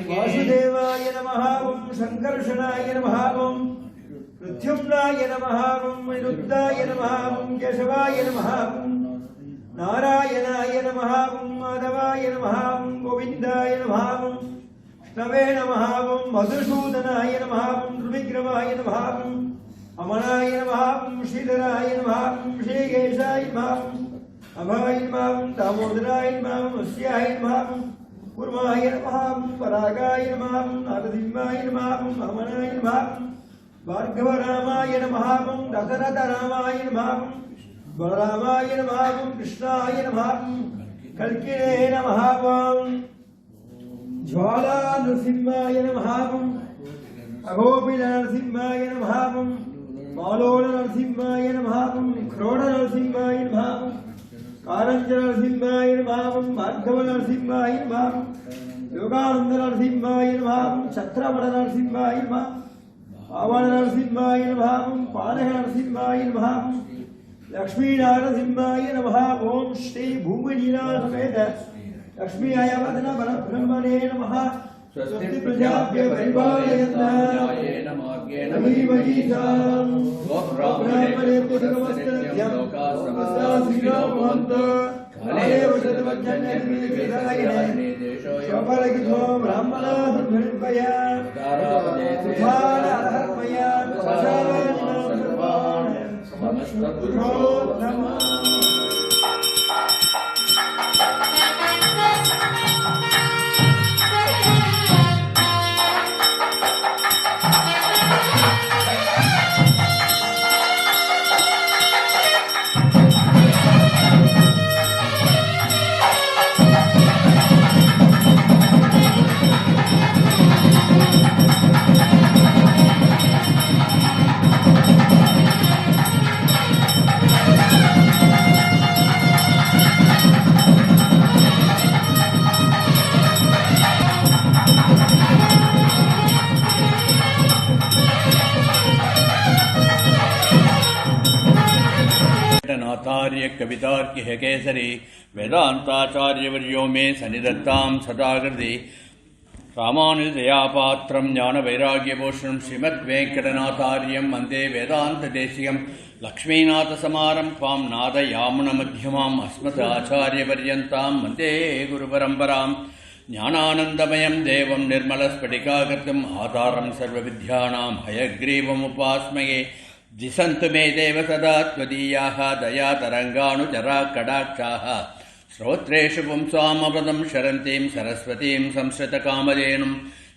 वासुदेवाय नमः ओम संकर्षणाय नमः ओम प्रद्युम्नाय नमः ओम निरुद्धाय नमः ओम केशवाय नमः ओम नारायणाय नमः ओम माधवाय नमः ओम गोविंदाय नमः ओम विष्णवे नमः ओम मधुसूदनाय नमः ओम त्रिविक्रमाय नमः ओम अमनाय नमः ओम श्रीधराय नमः ओम श्रीकेशाय नमः ओम अभय नमः ओम दामोदराय नमः ओम अस्याय नमः ओम कुर्माय नमः परागाय नमः नारसिंहाय नमः अमनाय नमः भार्गवरामाय नमः दशरथरामाय नमः बलरामाय नमः कृष्णाय नमः कल्किने नमः ज्वाला नरसिंहाय नमः अगोपिल नरसिंहाय नमः मालोल नरसिंहाय नमः क्रोड नरसिंहाय नमः कारंज नरसिंहाय नमः भार्गव नरसिंहाय नमः योगानंद नरसिंहाय नमः छत्रवड़ नरसिंहाय नमः पावन नरसिंहाय नमः पालह नरसिंहाय नमः लक्ष्मी नरसिंहाय नमः ओम श्री भूमिनीला समेत लक्ष्मी आयवदन परब्रह्मणे नमः स्वस्ति प्रजाभ्य परिपालयन्तायेन मार्गेण महीमहीषां ब्राह्मणेभ्यो नमस्कृत्यं लोकाः समस्ताः काले वशतवज्जन्यनिर्विधायिने शोभलगितो ब्राह्मणा धर्मया सुधान अर्हमया परमशुद्रो नमः। नाथार्य कवितार्किह केसरी वेदांताचार्यवर्यो मे सन्निधत्तां सदाकृति रामानुजदयापात्रं ज्ञानवैराग्यभूषणं श्रीमद्वेङ्कटनाथार्यं वन्दे वेदान्तदेशिकं लक्ष्मीनाथसमारम्भां नादयामुनमध्यमाम् अस्मदाचार्यपर्यन्तां वन्दे गुरुपरम्परां ज्ञानानन्दमयं देवं निर्मलस्फटिकाकृतिम् आधारं सर्वविद्यानां हयग्रीवमुपास्महे दिशन्तु मे देव सदा त्वदीयाः दयातरङ्गानुचरा कटाक्षाः श्रोत्रेषु पुंसामपदं शरन्तीं सरस्वतीं संस्कृतकामधेनुं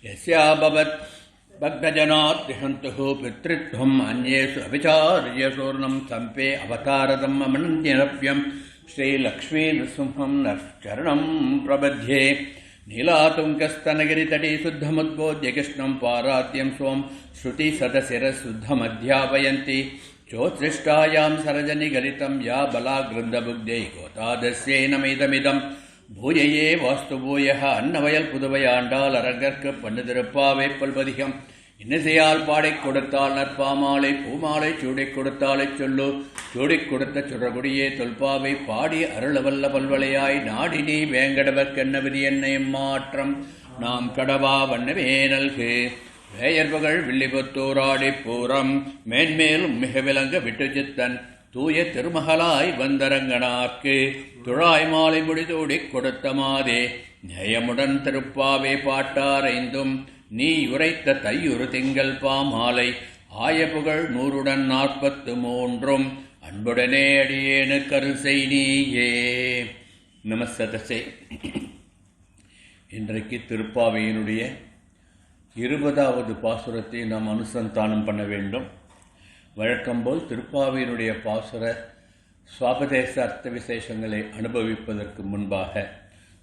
यस्याभवत् भक्तजनाद्रिहन्तुः पितृत्वम् अन्येषु अभिचार्यसूर्णं सम्पे अवतारदम् अमन्यरव्यं श्रीलक्ष्मीनृसिंहं नश्चरणं प्रबध्ये नीलातुङ्गस्तनगिरितटी शुद्धमुद्बोध्य कृष्णं पारात्यं स्वं श्रुतिसदशिरशुद्धमध्यापयन्ति चोत्सृष्टायां सरजनिगलितं या बलाग्रन्थबुद्धै गोतादस्यै नमिदमिदं भूयये वास्तु भूयः अन्नवयल पुதுவையாண்டால் அரங்கற்கு பண்ணுதிருப்பாவை பல்பதிகம் இன்னிசையால் பாடிக் கொடுத்தால் நற்பாமாலை பூமாலை சூடிக் கொடுத்தாலைச் சொல்லு சூடிக் கொடுத்த சுடகுடியே தொல்பாவை பாடி அருளவல்ல பல்வளையாய் நாடி நீ வேங்கடவர்க்கென்ன விதி என்னையும் மாற்றம் நாம் கடவா வண்ணமே நல்கு வேயற்புகள் வில்லிபுத்தூராடி பூரம் மேன்மேலும் மிக விளங்க விட்டு சித்தன் தூய திருமகளாய் வந்தரங்கனாக்கு துழாய் மாலை முடிதூடிக் கொடுத்த மாதே நியாயமுடன் திருப்பாவே பாட்டாரைந்தும் நீ உரைத்த தையுறு திங்கள் பாமாலை ஆயப்புகழ் 143 அன்புடனே அடியேனு கருசை நீயே. நமஸ்ததசே. இன்றைக்கு திருப்பாவையினுடைய 20வது பாசுரத்தை நாம் அனுசந்தானம் பண்ண வேண்டும். வழக்கம்போல் திருப்பாவையினுடைய பாசுர சுவாபதேச அர்த்த விசேஷங்களை அனுபவிப்பதற்கு முன்பாக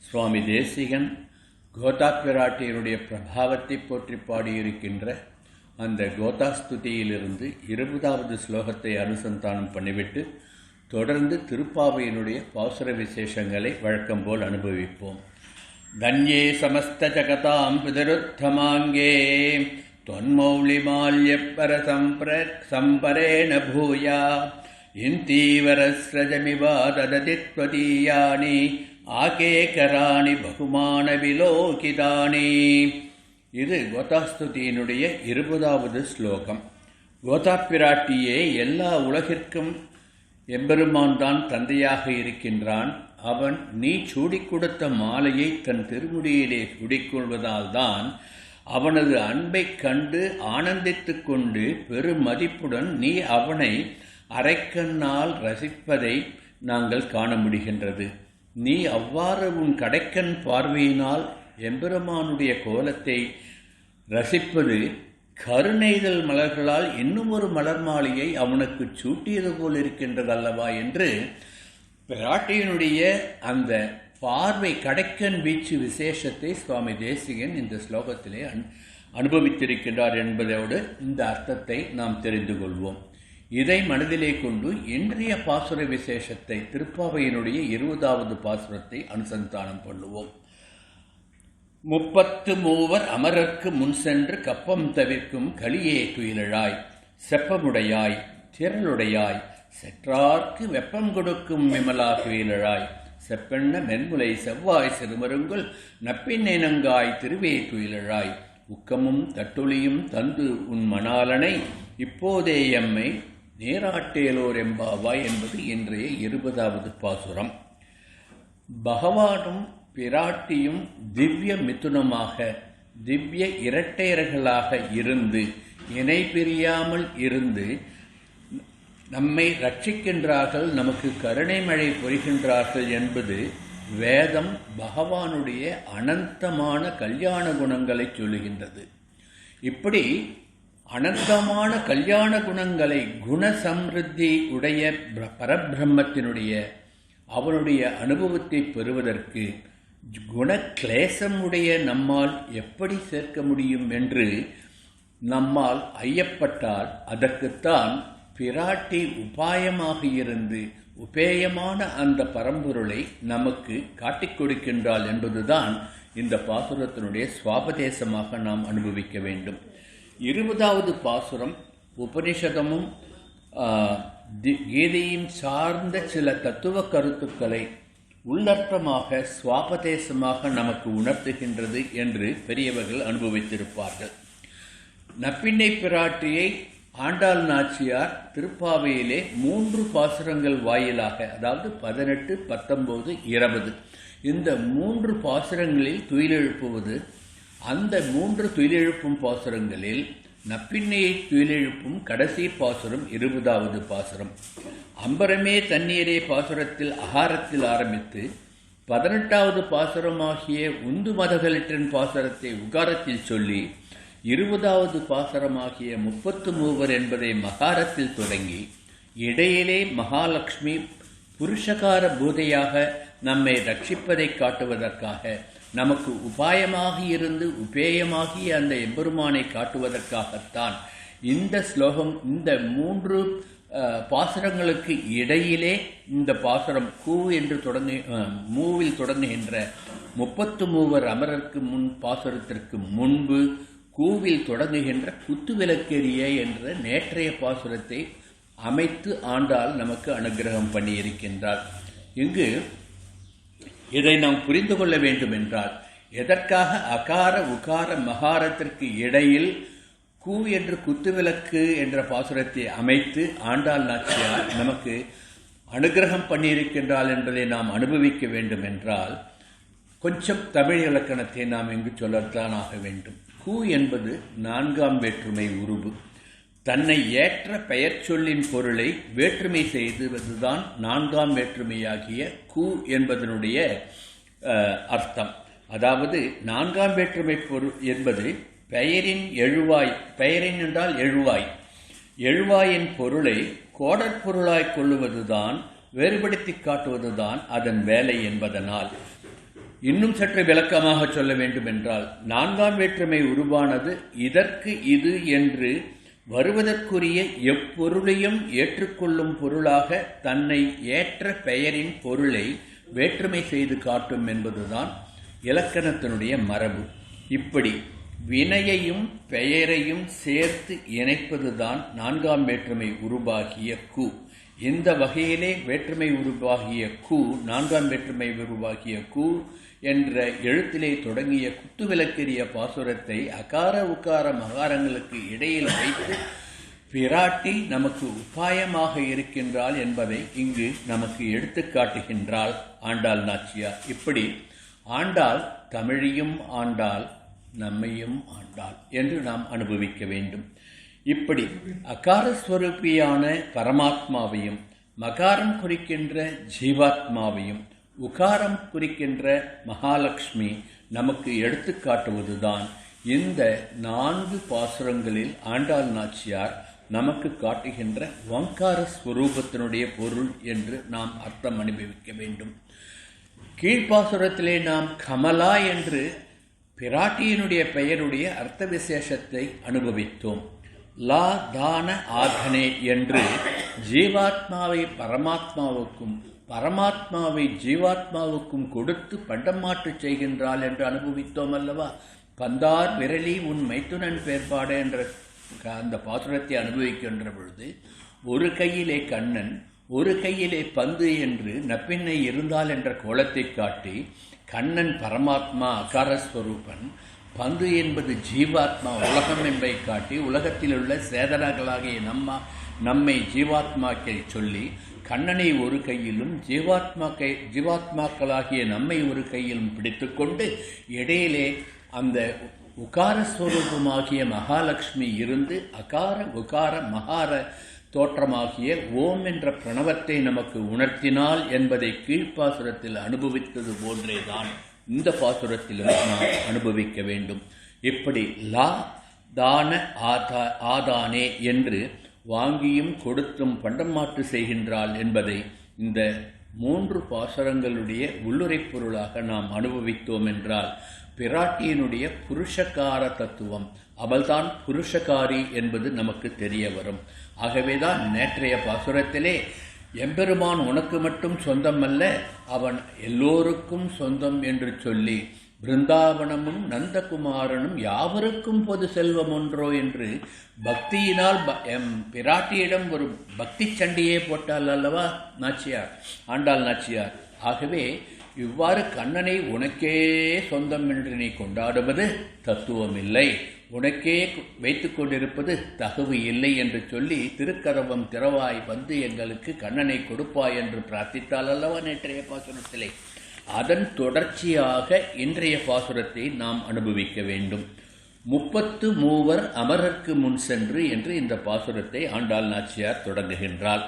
சுவாமி தேசிகன் கோதாப்பிராட்டியினுடைய பிரபாவத்தை போற்றி பாடியிருக்கின்ற அந்த கோதாஸ்துதியிலிருந்து 20வது ஸ்லோகத்தை அனுசந்தானம் பண்ணிவிட்டு தொடர்ந்து திருப்பாவையினுடைய பாசுர விசேஷங்களை வழக்கம்போல் அனுபவிப்போம். தன்யே சமஸ்த ஜகதாம் பிதருத்தமாங்கே தொன்மௌலிமால்யப்பர சம்பரேண பூயா இந்தீவரஸ்ரஜமிவா தததி த்வதீயானி ஆகேகராணி பகுமான விலோகிதானி. இது கோதாஸ்துதியினுடைய 20வது ஸ்லோகம். கோதாப்பிராட்டியே எல்லா உலகிற்கும் எம்பெருமான் தான் தந்தையாக இருக்கின்றான். அவன் நீ சூடிக் கொடுத்த மாலையை தன் திருமுடியிலே சூடிக்கொள்வதால் தான் அவனது அன்பை கண்டு ஆனந்தித்து கொண்டு பெருமதிப்புடன் நீ அவனை அரைக்கண்ணால் ரசிப்பதை நாங்கள் காண முடிகின்றது. நீ அவ்வாறு உன் கடைக்கண் பார்வையினால் எம்பெருமானுடைய கோலத்தை ரசிப்பது கருணைதல் மலர்களால் இன்னும் ஒரு மலர் மாலையை அவனுக்கு சூட்டியது போல் இருக்கின்றதல்லவா என்று பிராட்டியினுடைய அந்த பார்வை கடைக்கண் வீச்சு விசேஷத்தை சுவாமி தேசிகன் இந்த ஸ்லோகத்திலே அனுபவித்திருக்கின்றார் என்பதோடு இந்த அர்த்தத்தை நாம் தெரிந்து கொள்வோம். இதை மனதிலே கொண்டு இன்றைய பாசுர விசேஷத்தை திருப்பாவையினுடைய 20வது பாசுரத்தை அனுசந்தானம் பண்ணுவோம். 33 அமரர்க்கு முன் சென்று கப்பம் தவிர்க்கும் களியே துயிலழாய் செப்பமுடையாய் திரளுடையாய் செற்றார்க்கு வெப்பம் கொடுக்கும் விமலா துயிலழாய் செப்பெண்ண மென்முலை செவ்வாய் சிறுமருங்குல் நப்பின்னெனங்காய் திருவே துயிலழாய் உக்கமும் தட்டுளியும் தந்து உன் மணாலனை இப்போதே எம்மை நேராட்டேலோர் எம்பாவாய் என்பது இன்றைய 20வது பாசுரம். பகவானும் பிராட்டியும் திவ்ய மிதுனமாக திவ்ய இரட்டையர்களாக இருந்து இணை பிரியாமல் இருந்து நம்மை ரட்சிக்கின்றார்கள், நமக்கு கருணை மழை பொழிகின்றார்கள் என்பது வேதம் பகவானுடைய அனந்தமான கல்யாண குணங்களை சொல்லுகின்றது. இப்படி அனந்தமான கல்யாண குணங்களை குணசம்ருத்தி உடைய பரபிரம்மத்தினுடைய அவனுடைய அனுபவத்தை பெறுவதற்கு குணக்லேசம் உடைய நம்மால் எப்படி சேர்க்க முடியும் என்று நம்மால் ஐயப்பட்டால் அதற்குத்தான் பிராட்டி உபாயமாக இருந்து உபேயமான அந்த பரம்பொருளை நமக்கு காட்டிக் கொடுக்கின்றாள் என்பதுதான் இந்த பாசுரத்தினுடைய சுவாபதேசமாக நாம் அனுபவிக்க வேண்டும். 20வது பாசுரம் உபனிஷதமும் கீதையும் சார்ந்த சில தத்துவ கருத்துக்களை உள்ளர்த்தமாக சுவாபதேசமாக நமக்கு உணர்த்துகின்றது என்று பெரியவர்கள் அனுபவித்திருப்பார்கள். நப்பிண்ணை பிராட்டியை ஆண்டாள் நாச்சியார் திருப்பாவையிலே 3 பாசுரங்கள் வாயிலாக, அதாவது 18, 19, 20 இந்த 3 பாசுரங்களில் துயிலெழுப்புவது. அந்த 3 துயிலெழுப்பும் பாசுரங்களில் நப்பிண்ணையை துயிலெழுப்பும் கடைசி பாசுரம் 20வது பாசுரம். அம்பரமே தண்ணீரே பாசுரத்தில் அகாரத்தில் ஆரம்பித்து 18வது பாசுரமாகிய உந்து மதகளிற்றின் பாசுரத்தை உகாரத்தில் சொல்லி 20வது பாசுரமாகிய 33 என்பதை மகாரத்தில் தொடங்கி இடையிலே மகாலட்சுமி புருஷகார பூதையாக நம்மை ரட்சிப்பதை காட்டுவதற்காக, நமக்கு உபாயமாக இருந்து உபேயமாகிய அந்த எம்பெருமானை காட்டுவதற்காகத்தான் இந்த ஸ்லோகம். இந்த 3 பாசுரங்களுக்கு இடையிலே இந்த பாசுரம் மூவில் தொடங்குகின்ற 33 அமரருக்கு முன் பாசுரத்திற்கு முன்பு கூவில் தொடங்குகின்ற குத்துவிளக்கெரிய என்ற நேற்றைய பாசுரத்தை அமைத்து ஆண்டாள் நமக்கு அனுகிரகம் பண்ணியிருக்கின்றார். இங்கு இதை நாம் புரிந்து கொள்ள வேண்டும் என்றால், எதற்காக அகார உகார மகாரத்திற்கு இடையில் கூ என்று குத்துவிளக்கு என்ற பாசுரத்தை அமைத்து ஆண்டாள் நாச்சியார் நமக்கு அனுகிரகம் பண்ணியிருக்கின்றாள் என்பதை நாம் அனுபவிக்க வேண்டும் என்றால், கொஞ்சம் தமிழ் இலக்கணத்தை நாம் இங்கு சொல்லத்தான் ஆக வேண்டும். கூ என்பது 4ஆம் வேற்றுமை உருபு. தன்னை ஏற்ற பெயர் சொல்லின் பொருளை வேற்றுமை செய்துவதுதான் 4ஆம் வேற்றுமையாகிய கூ என்பதனுடைய அர்த்தம். அதாவது 4ஆம் வேற்றுமை பொருள் என்பது பெயரின் எழுவாய், பெயரின் என்றால் எழுவாய், எழுவாயின் பொருளை கோடற்பொருளாய் கொள்ளுவதுதான், வேறுபடுத்தி காட்டுவதுதான் அதன் வேலை என்பதனால், இன்னும் சற்று விளக்கமாக சொல்ல வேண்டும் என்றால், 4ஆம் வேற்றுமை உருவானது இதற்கு இது என்று வருவதற்குரிய எப்பொருளையும் ஏற்றுக்கொள்ளும் பொருளாக தன்னை ஏற்ற பெயரின் பொருளை வேற்றுமை செய்து காட்டும் என்பதுதான் இலக்கணத்தினுடைய மரபு. இப்படி வினையையும் பெயரையும் சேர்த்து இணைப்பதுதான் 4ஆம் வேற்றுமை உருவாகிய கூ. இந்த வகையிலே வேற்றுமை உருவாகிய கூ, 4ஆம் வேற்றுமை உருவாகிய கூ என்ற எழுத்திலே தொடங்கிய குத்துவிளக்கெரிய பாசுரத்தை அகார உகார மகாரங்களுக்கு இடையில் வைத்து பிராட்டி நமக்கு உபாயமாக இருக்கின்றாள் என்பதை இங்கு நமக்கு எடுத்து காட்டுகின்றாள் ஆண்டாள் நாச்சியார். இப்படி ஆண்டாள் தமிழையும் ஆண்டாள் நம்மையும் ஆண்டாள் என்று நாம் அனுபவிக்க வேண்டும். இப்படி அகாரஸ்வரூபியான பரமாத்மாவையும் மகாரம் குறிக்கின்ற ஜீவாத்மாவையும் உகாரம் குறிக்கின்ற மகாலட்சுமி நமக்கு எடுத்துக்காட்டுவதுதான் இந்த 4 பாசுரங்களில் ஆண்டாள் நாச்சியார் நமக்கு காட்டுகின்ற ஓங்கார ஸ்வரூபத்தினுடைய பொருள் என்று நாம் அர்த்தம் அனுபவிக்க வேண்டும். கீழ்ப்பாசுரத்திலே நாம் கமலா என்று பிராட்டியினுடைய பெயருடைய அர்த்த விசேஷத்தை அனுபவித்தோம். லா தான ஆதனே என்று ஜீவாத்மாவை பரமாத்மாவுக்கும் பரமாத்மாவை ஜீவாத்மாவுக்கும் கொடுத்து பண்டமாற்று செய்கின்றாள் என்று அனுபவித்தோம் அல்லவா. பந்தார் விரலி உன் மைத்துனன் பேர்பாடு என்ற அந்த பாசுரத்தை அனுபவிக்கின்ற பொழுது ஒரு கையிலே கண்ணன் ஒரு கையிலே பந்து என்று நப்பின்னை இருந்தால் என்ற கோலத்தை காட்டி, கண்ணன் பரமாத்மா அகாரஸ்வரூபன், பந்து என்பது ஜீவாத்மா உலகம் என்பதை காட்டி உலகத்தில் உள்ள சேதனங்களாகிய நம்மை ஜீவாத்மாக்களை சொல்லி கண்ணனை ஒரு கையிலும் ஜீவாத்மாக்களாகிய நம்மை ஒரு கையிலும் பிடித்து கொண்டு இடையிலே அந்த உகாரஸ்வரூபமாகிய மகாலட்சுமி இருந்து அகார உகார மகார தோற்றமாகிய ஓம் என்ற பிரணவத்தை நமக்கு உணர்த்தினால் என்பதை கீழ்ப்பாசுரத்தில் அனுபவித்தது போன்றேதான் இந்த பாசுரத்திலும் நாம் அனுபவிக்க வேண்டும். இப்படி லா தான ஆதானே என்று வாங்கியும் கொடுத்தும் பண்டமாற்று செய்கின்றாள் என்பதை இந்த 3 பாசுரங்களுடைய உள்ளுரைப் பொருளாக நாம் அனுபவித்தோம் என்றால் பிராட்டியினுடைய புருஷகார தத்துவம், அவள்தான் புருஷகாரி என்பது நமக்கு தெரிய வரும். ஆகவேதான் நேற்றைய பாசுரத்திலே எம்பெருமான் உனக்கு மட்டும் சொந்தமல்ல, அவன் எல்லோருக்கும் சொந்தம் என்று சொல்லி பிருந்தாவனமும் நந்தகுமாரனும் யாவருக்கும் பொது செல்வம் ஒன்றோ என்று பக்தியினால் பிராட்டியிடம் ஒரு பக்தி சண்டையே போட்டால் அல்லவா நாச்சியார், ஆண்டாள் நாச்சியார். ஆகவே இவ்வாறு கண்ணனை உனக்கே சொந்தம் என்று நீ கொண்டாடுவது தத்துவம் இல்லை, உனக்கே வைத்துக் கொண்டிருப்பது தகுவு இல்லை என்று சொல்லி திருக்கதவம் திறவாய் வந்து எங்களுக்கு கண்ணனை கொடுப்பாய் என்று பிரார்த்தித்தால் அல்லவா நேற்றைய பாசுரத்திலே. அதன் தொடர்ச்சியாக இன்றைய பாசுரத்தை நாம் அனுபவிக்க வேண்டும். 33 அமரர்க்கு முன் சென்று என்று இந்த பாசுரத்தை ஆண்டாள் நாச்சியார் தொடங்குகின்றாள்.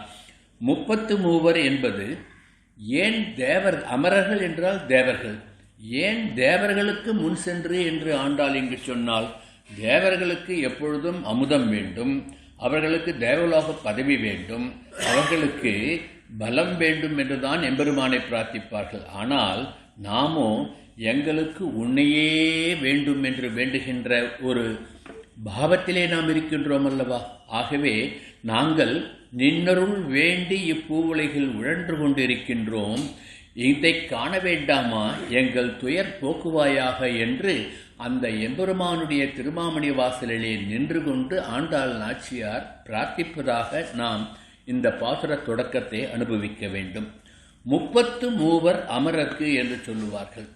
33 என்பது ஏன் தேவர், அமரர்கள் என்றால் தேவர்கள், ஏன் தேவர்களுக்கு முன் சென்று என்று ஆண்டாள் இங்கு சொன்னால், தேவர்களுக்கு எப்பொழுதும் அமுதம் வேண்டும், அவர்களுக்கு தேவலோக பதவி வேண்டும், அவர்களுக்கு பலம் வேண்டும் என்றுதான் எம்பெருமானை பிரார்த்திப்பார்கள். ஆனால் நாமோ எங்களுக்கு உன்னையே வேண்டும் என்று வேண்டுகின்ற ஒரு பாவத்திலே நாம் இருக்கின்றோம் அல்லவா. ஆகவே நாங்கள் நின்னருள் வேண்டி இப்பூவுலகில் உழன்று கொண்டிருக்கின்றோம், இதை காண வேண்டாமா, எங்கள் துயர் போக்குவாயாக என்று அந்த எம்பெருமானுடைய திருமாமணி வாசலிலே நின்று கொண்டு ஆண்டாள் நாச்சியார் பிரார்த்திப்பதாக நாம் இந்த பாசுர தொடக்கத்தை அனுபவிக்க வேண்டும். 33 அமரர்க்கு என்று சொல்லுவார்கள்.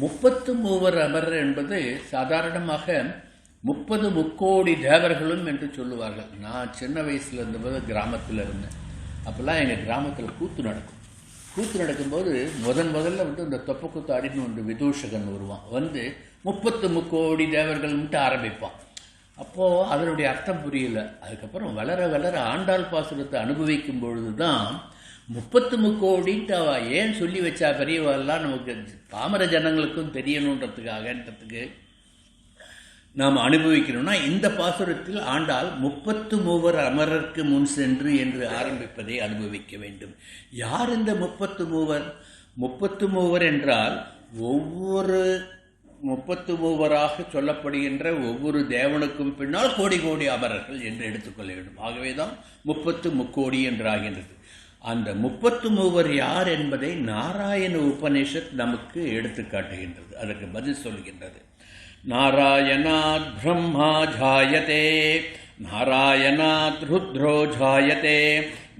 33 அமரர் என்பது சாதாரணமாக 30 முக்கோடி தேவர்களும் என்று சொல்லுவார்கள். நான் சின்ன வயசில் இருந்தபோது கிராமத்தில் இருந்தேன். அப்போல்லாம் எங்கள் கிராமத்தில் கூத்து நடக்கும். கூத்து நடக்கும்போது முதல்ல வந்து இந்த தொப்பக்கூத்து ஆடின்னு ஒன்று விதூஷகன் வருவான், வந்து 30 முக்கோடி தேவர்கள்ன்ட்டு ஆரம்பிப்பான். அப்போது அதனுடைய அர்த்தம் புரியல. அதுக்கப்புறம் வளர வளர ஆண்டாள் பாசுரத்தை அனுபவிக்கும் பொழுது தான் 30 முக்கோடின்ட்டு அவ ஏன் சொல்லி வச்சா பெரியவெல்லாம் நமக்கு பாமர ஜனங்களுக்கும் தெரியணுன்றதுக்காகன்றதுக்கு நாம் அனுபவிக்கணும்னா இந்த பாசுரத்தில் ஆண்டாள் 33 அமரர்க்கு முன் சென்று என்று ஆரம்பிப்பதை அனுபவிக்க வேண்டும். யார் இந்த 33? 33 என்றால் ஒவ்வொரு 33ஆக சொல்லப்படுகின்ற ஒவ்வொரு தேவனுக்கும் பின்னால் கோடி கோடி அமரர்கள் என்று எடுத்துக்கொள்ள வேண்டும். ஆகவேதான் 30 முக்கோடி என்றாகின்றது. அந்த 33 யார் என்பதை நாராயண உபநிஷத் நமக்கு எடுத்து காட்டுகின்றது, அதற்கு பதில் சொல்கின்றது. நாராயணாத் பிரம்மா ஜாயதே, நாராயணாத் ருத்ரோ ஜாயதே,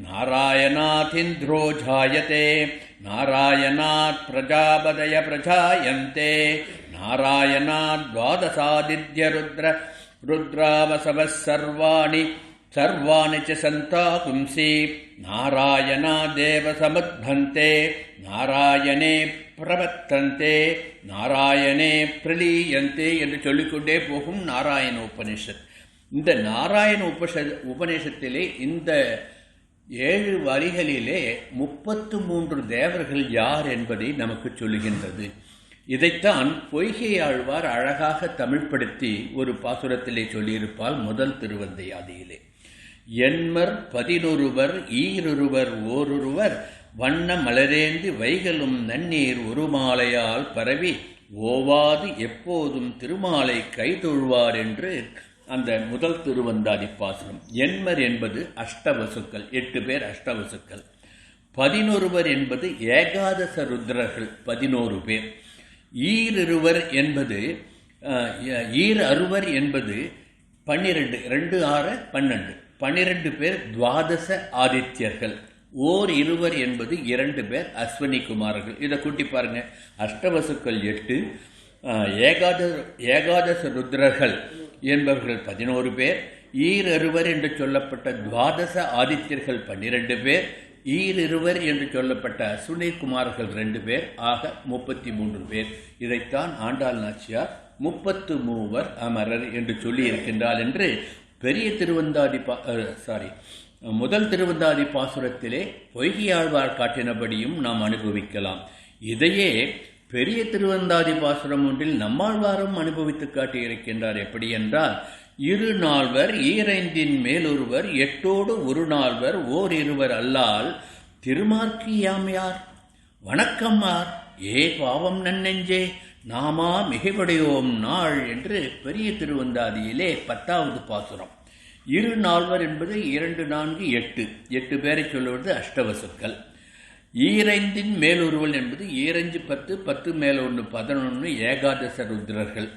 நாராயணாத் இந்திரோ ஜாயதே, நாராயணாத் பிரஜாபதய பிரஜாயந்தே, நாராயணாத் துவாதசாதித்ய ருத்ராவசவ சர்வாணி சர்வாணி ச சந்தா பும்சி, நாராயணா தேவ சமுத்பந்தே, நாராயணே பிரவர்த்தந்தே, நாராயணே பிரலீயந்தே என்று சொல்லிக்கொண்டே போகும் நாராயண உபனிஷத். இந்த நாராயண உபநிஷத்திலே இந்த 7 வரிகளிலே 33 தேவர்கள் யார் என்பதை நமக்கு சொல்லுகின்றது. இதைத்தான் பொய்கை ஆழ்வார் அழகாக தமிழ்படுத்தி ஒரு பாசுரத்திலே சொல்லியிருப்பால் முதல் திருவந்தையாதியிலே. எண்மர் 11 ஈரொருவர் ஓரொருவர் வண்ண மலரேந்தி வைகலும் நன்னீர் ஒரு மாலையால் பரவி ஓவாது எப்போதும் திருமாலை கைதொழுவார் என்று அந்த முதல் திருவந்தாதி பாசுரம். எண்மர் என்பது அஷ்டவசுக்கள், 8 பேர் அஷ்டவசுக்கள். 11 என்பது ஏகாதச ருத்ரர்கள் 11 பேர். ஈரொருவர் என்பது ஈரொருவர் என்பது 12, 2 6 12, 12 பேர் துவாதச ஆதித்யர்கள். ஓர் இருவர் என்பது 2 பேர் அஸ்வினி குமாரர்கள். இதை கூட்டி பாருங்க, அஷ்டவசுக்கள் 8, ஏகாதச ருத்ரர்கள் என்பவர்கள் 11 பேர், ஈரொருவர் என்று சொல்லப்பட்ட துவாதச ஆதித்யர்கள் 12 பேர், ஈரொருவர் என்று சொல்லப்பட்ட அஸ்வினி குமாரர்கள் 2 பேர், ஆக 33 பேர். இதைத்தான் ஆண்டாள் நாச்சியார் 33 அமரர் என்று சொல்லி இருக்கின்றாள் என்று பெரிய திருவந்தாதி முதல் திருவந்தாதி பாசுரத்திலே பொய்கையாழ்வார் காட்டினபடியும் நாம் அனுபவிக்கலாம். இதையே பெரிய திருவந்தாதி பாசுரம் ஒன்றில் நம்மாழ்வாரும் அனுபவித்து காட்டியிருக்கின்றார். எப்படி என்றால், இரு நால்வர் ஈரைந்தின் மேலொருவர் எட்டோடு ஒரு நால்வர் ஓர் இருவர் அல்லால் திருமார்க்கு யாம் யார் வணக்கம்மார் ஏ பாவம் நன்னெஞ்சே நாமா மிகைபடையோம் நாள் என்று பெரிய திருவந்தாதியிலே 10வது பாசுரம். இரு நால்வர் என்பது 2, 4, 8 பேரை சொல்லுவது அஷ்டவசுக்கள். ஈரைந்தின் மேலொருவல் என்பது 2, 10, 10 மேல 1, 11 ஏகாதச ருத்ரர்கள்.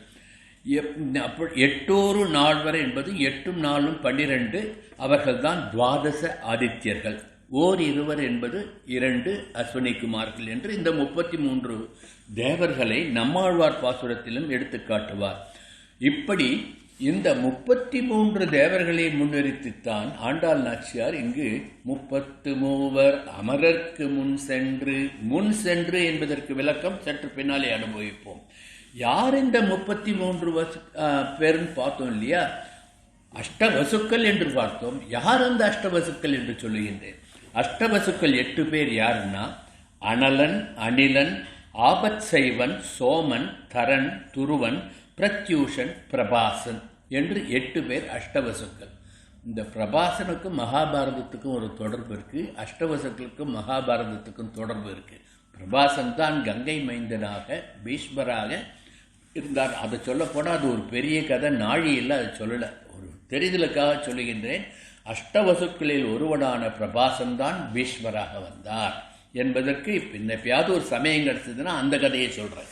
எட்டோரு நால்வர் என்பது 8, 4, 12 அவர்கள்தான் துவாதச ஆதித்யர்கள். ஓர் இருவர் என்பது 2 அஸ்வினி குமார்கள் என்று இந்த 33 தேவர்களை நம்மாழ்வார் பாசுரத்திலும் எடுத்து காட்டுவார். இப்படி இந்த 33 தேவர்களை முன்னிறுத்தித்தான் ஆண்டாள் நாச்சியார் இங்கு 33 அமரர்க்கு முன் சென்று என்பதற்கு விளக்கம் சற்று பின்னாலே அனுபவிப்போம். யார் இந்த 33 பேருன்னு பார்த்தோம் இல்லையா? அஷ்டவசுக்கள் என்று பார்த்தோம். யார் அந்த அஷ்டவசுக்கள் என்று சொல்லுகின்றேன். அஷ்டவசுக்கள் 8 பேர் யாருன்னா, அனலன், அனிலன், ஆபத்சைவன், சோமன், தரன், துருவன், பிரத்யூஷன், பிரபாசன் என்று 8 பேர் அஷ்டவசுக்கள். இந்த பிரபாசனுக்கும் மகாபாரதத்துக்கும் ஒரு தொடர்பு இருக்கு, அஷ்டவசுக்களுக்கும் மகாபாரதத்துக்கும் தொடர்பு இருக்கு. பிரபாசன் தான் கங்கை மைந்தனாக பீஷ்மராக இருந்தார். அதை சொல்ல போனால் அது ஒரு பெரிய கதை, நாழியில் அதை சொல்லலை, ஒரு தெரிதலுக்காக சொல்லுகின்றேன். அஷ்டவசுக்களில் ஒருவனான பிரபாசன் தான் பீஷ்மராக வந்தார் என்பதற்கு பின்னப்பயாவது ஒரு சமயம் கிடைச்சதுன்னா அந்த கதையை சொல்றேன்.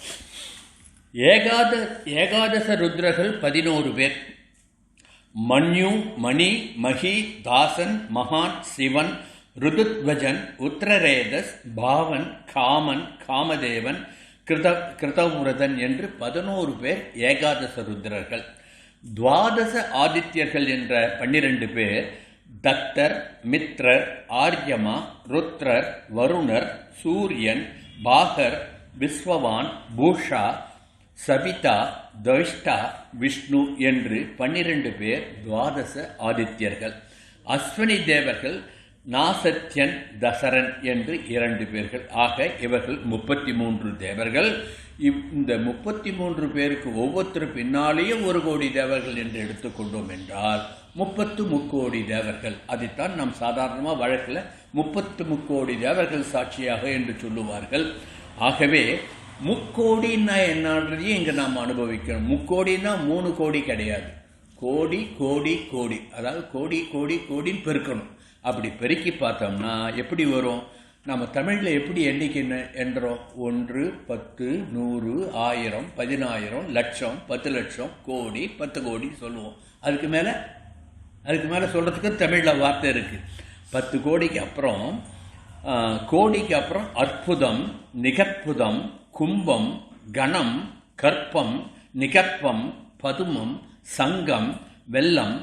ஏகாதச ருத்ரர்கள் 11 பேர். மன்யு, மணி, மகி, தாசன், மகான், சிவன், ருதுத்வஜன், உத்திரரேதஸ், பாவன், காமன், காமதேவன், கிருதவிரதன் என்று 11 பேர் ஏகாதச ருத்ரர்கள். துவாதச ஆதித்யர்கள் என்ற 12 பேர் தத்தர், மித்ரர், ஆர்யமா, ருத்ரர், வருணர், சூரியன், பாகர், விஸ்வவான், பூஷா, சபிதா, துவைஷ்டா, விஷ்ணு என்று 12 பேர் துவாதச ஆதித்யர்கள். அஸ்வினி தேவர்கள் நாசத்யன், தசரன் என்று 2 பேர்கள். ஆக இவர்கள் 33 தேவர்கள். இந்த 33 பேருக்கு ஒவ்வொருத்தரும் பின்னாலேயும் 1 கோடி தேவர்கள் என்று எடுத்துக்கொண்டோம் என்றால் 33 கோடி தேவர்கள். அதைத்தான் நாம் சாதாரணமாக வழக்கில் 33 கோடி தேவர்கள் சாட்சியாக என்று சொல்லுவார்கள். ஆகவே முக்கோடின்னா என்னன்றதையும் இங்கே நாம் அனுபவிக்கிறோம். முக்கோடின்னா 3 கோடி கிடையாது, கோடி கோடி கோடி, அதாவது கோடி கோடி கோடின்னு பெருக்கணும். அப்படி பெருக்கி பார்த்தோம்னா எப்படி வரும்? நம்ம தமிழில் எப்படி எண்ணிக்கை என்றோம்? 1, 10, 100, 1000, 10000, லட்சம், 10 லட்சம், கோடி, 10 கோடி சொல்லுவோம். அதுக்கு மேலே சொல்கிறதுக்கு தமிழில் வார்த்தை இருக்குது. 10 கோடிக்கு அப்புறம் அற்புதம், நிகற்புதம், கும்பம், கணம், கற்பம், நிகற்பம், பதுமம், சங்கம், வெல்லம்,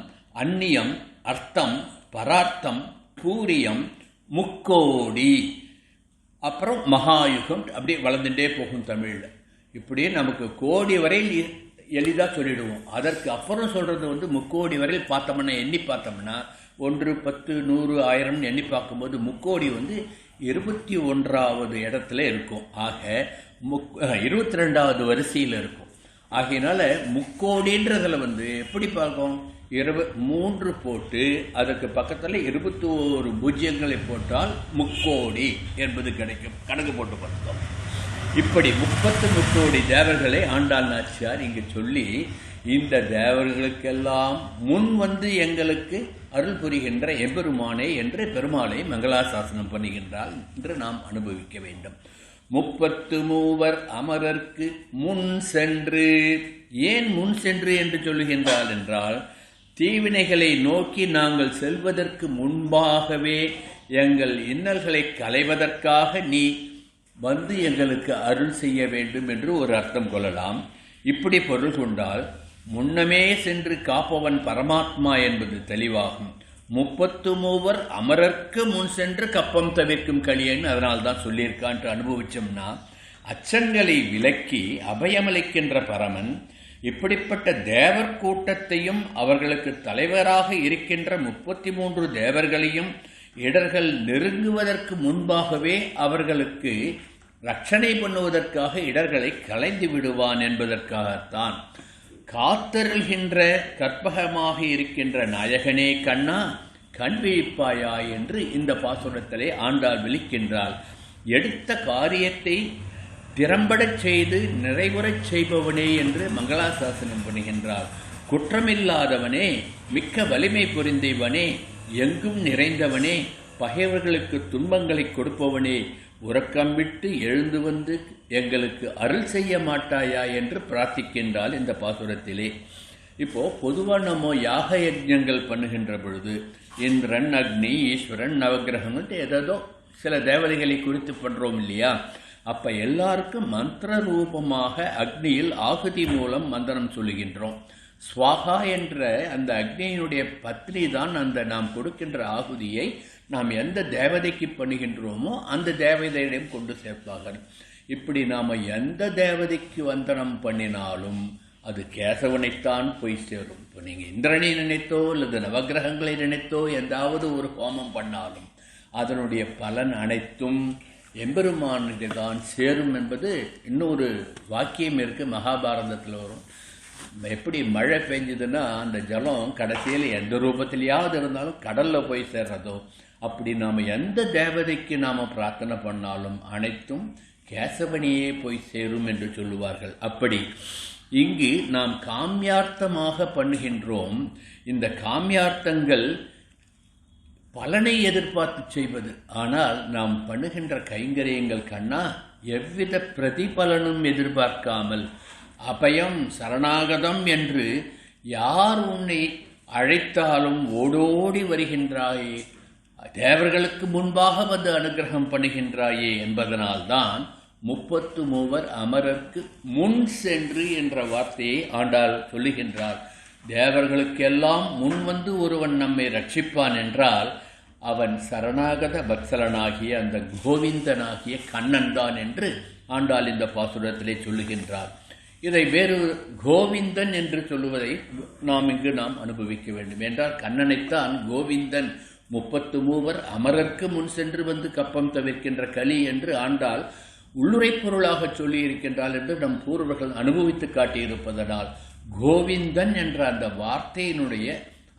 அந்நியம், அர்த்தம், பரார்த்தம், பூரியம், முக்கோடி, அப்புறம் மகாயுகம். அப்படியே வளர்ந்துட்டே போகும் தமிழில். இப்படியே நமக்கு கோடி வரையில் எளிதாக சொல்லிடுவோம். அதற்கு அப்புறம் சொல்கிறது முக்கோடி வரையில் பார்த்தோம்னா, எண்ணி பார்த்தோம்னா 1, 10, 100, 1000 எண்ணி பார்க்கும்போது முக்கோடி 21வது இடத்துல இருக்கும். ஆக 22வது வரிசையில் இருக்கும். ஆகையினால முக்கோடின்றதில் எப்படி பார்க்கும்? 3 போட்டு அதற்கு பக்கத்தில் 21 பூஜ்ஜியங்களை போட்டால் முக்கோடி என்பது கிடைக்கும். கணக்கு போட்டு பார்த்தோம். இப்படி 33 கோடி தேவர்களை ஆண்டாள் நாச்சியார் இங்கு சொல்லி, இந்த தேவர்களுக்கெல்லாம் முன் எங்களுக்கு அருள் புரிகின்ற எம்பெருமானே என்று பெருமாளை மங்களாசாசனம் பண்ணுகின்றால் என்று நாம் அனுபவிக்க வேண்டும். 33 அமரர்க்கு முன் சென்று. ஏன் முன் சென்று என்று சொல்லுகின்றாள் என்றால், தீவினைகளை நோக்கி நாங்கள் செல்வதற்கு முன்பாகவே எங்கள் இன்னல்களை களைவதற்காக நீ எங்களுக்கு அருள் செய்ய வேண்டும் என்று ஒரு அர்த்தம் கொள்ளலாம். இப்படி பொருள் கொண்டால் முன்னமே சென்று காப்பவன் பரமாத்மா என்பது தெளிவாகும். 33 அமரர்க்கு முன் சென்று கப்பம் தவிர்க்கும் களியன்னு அதனால்தான் சொல்லியிருக்கான்ட்டு அனுபவிச்சோம்னா, அச்சங்களை விலக்கி அபயமளிக்கின்ற பரமன் இப்படிப்பட்ட தேவர் கூட்டத்தையும் அவர்களுக்கு தலைவராக இருக்கின்ற 33 தேவர்களையும் இடர்கள் நெருங்குவதற்கு முன்பாகவே அவர்களுக்கு ரட்சணை பண்ணுவதற்காக இடர்களை களைந்து விடுவான் என்பதற்காகத்தான் காத்தருள்கின்ற கற்பகமாக இருக்கின்ற நாயகனே கண்ணா கண் விழிப்பாயா என்று இந்த பாசுரத்திலே ஆண்டாள் விழிக்கின்றாள். எடுத்த காரியத்தை திறம்படச் செய்து நிறைவுறச் செய்பவனே என்று மங்களாசாசனம் பண்ணுகின்றார். குற்றமில்லாதவனே, மிக்க வலிமை புரிந்தவனே, எங்கும் நிறைந்தவனே, பகைவர்களுக்கு துன்பங்களை கொடுப்பவனே, உறக்கம் விட்டு எழுந்து வந்து எங்களுக்கு அருள் செய்ய மாட்டாயா என்று பிரார்த்திக்கின்றால் இந்த பாசுரத்திலே. இப்போ பொதுவாக நம்ம யாக யஜ்ஞங்கள் பண்ணுகின்ற பொழுது இந்திரன், அக்னி, ஈஸ்வரன், நவகிரகங்கள் ஏதோ சில தேவதைகளை குறித்து பண்றோம் இல்லையா? அப்ப எல்லாருக்கும் மந்திர ரூபமாக அக்னியில் ஆகுதி மூலம் மந்திரம் சொல்லுகின்றோம். ஸ்வாகா என்ற அந்த அக்னியினுடைய பத்னி தான் அந்த நாம் கொடுக்கின்ற ஆகுதியை நாம் எந்த தேவதைக்கு பண்ணுகின்றோமோ அந்த தேவதையிடம் கொண்டு சேர்ப்பார்கள். இப்படி நாம் எந்த தேவதைக்கு வந்தனம் பண்ணினாலும் அது கேசவனைத்தான் போய் சேரும். இப்போ நீங்கள் இந்திரனை நினைத்தோ அல்லது நவகிரகங்களை நினைத்தோ எந்தாவது ஒரு ஹோமம் பண்ணாலும் அதனுடைய பலன் அனைத்தும் எம்பெருமானுக்கு தான் சேரும் என்பது இன்னொரு வாக்கியம் இருக்குது, மகாபாரதத்தில் வரும். எப்படி மழை பெஞ்சதுன்னா அந்த ஜலம் கடைசியில் எந்த ரூபத்திலேயாவது இருந்தாலும் கடலில் போய் சேர்றதோ அப்படி நாம் எந்த தேவதைக்கு நாம் பிரார்த்தனை பண்ணாலும் அனைத்தும் கேசவனையே போய் சேரும் என்று சொல்லுவார்கள். அப்படி இங்கு நாம் காமியார்த்தமாக பண்ணுகின்றோம். இந்த காமியார்த்தங்கள் பலனை எதிர்பார்த்து செய்வது. ஆனால் நாம் பண்ணுகின்ற கைங்கரியங்கள் கண்ணா எவ்வித பிரதிபலனும் எதிர்பார்க்காமல் அபயம் சரணாகதம் என்று யார் உன்னை அழைத்தாலும் ஓடோடி வருகின்றாயே, தேவர்களுக்கு முன்பாக வந்து அனுகிரகம் பண்ணுகின்றாயே என்பதனால்தான் 33 அமரர்க்கு முன் சென்று என்ற வார்த்தையை ஆண்டாள் சொல்லுகின்றார். தேவர்களுக்கெல்லாம் முன் வந்து ஒருவன் நம்மை ரட்சிப்பான் என்றால் அவன் சரணாகத பத்சலனாகிய அந்த கோவிந்தனாகிய கண்ணன் தான் என்று ஆண்டாள் இந்த பாசுரத்திலே சொல்லுகின்றார். இதை வேறு கோவிந்தன் என்று சொல்லுவதை இங்கு நாம் அனுபவிக்க வேண்டும். என்றால் கண்ணனைத்தான் கோவிந்தன் 33 அமரர்க்கு முன் சென்று வந்து கப்பம் தவிர்க்கின்ற கலி என்று ஆண்டாள் உள்ளுரை பொருளாக சொல்லி இருக்கின்றாள் என்று நம் பூர்வர்கள் அனுபவித்து காட்டியிருப்பதனால் கோவிந்தன் என்ற அந்த வார்த்தையினுடைய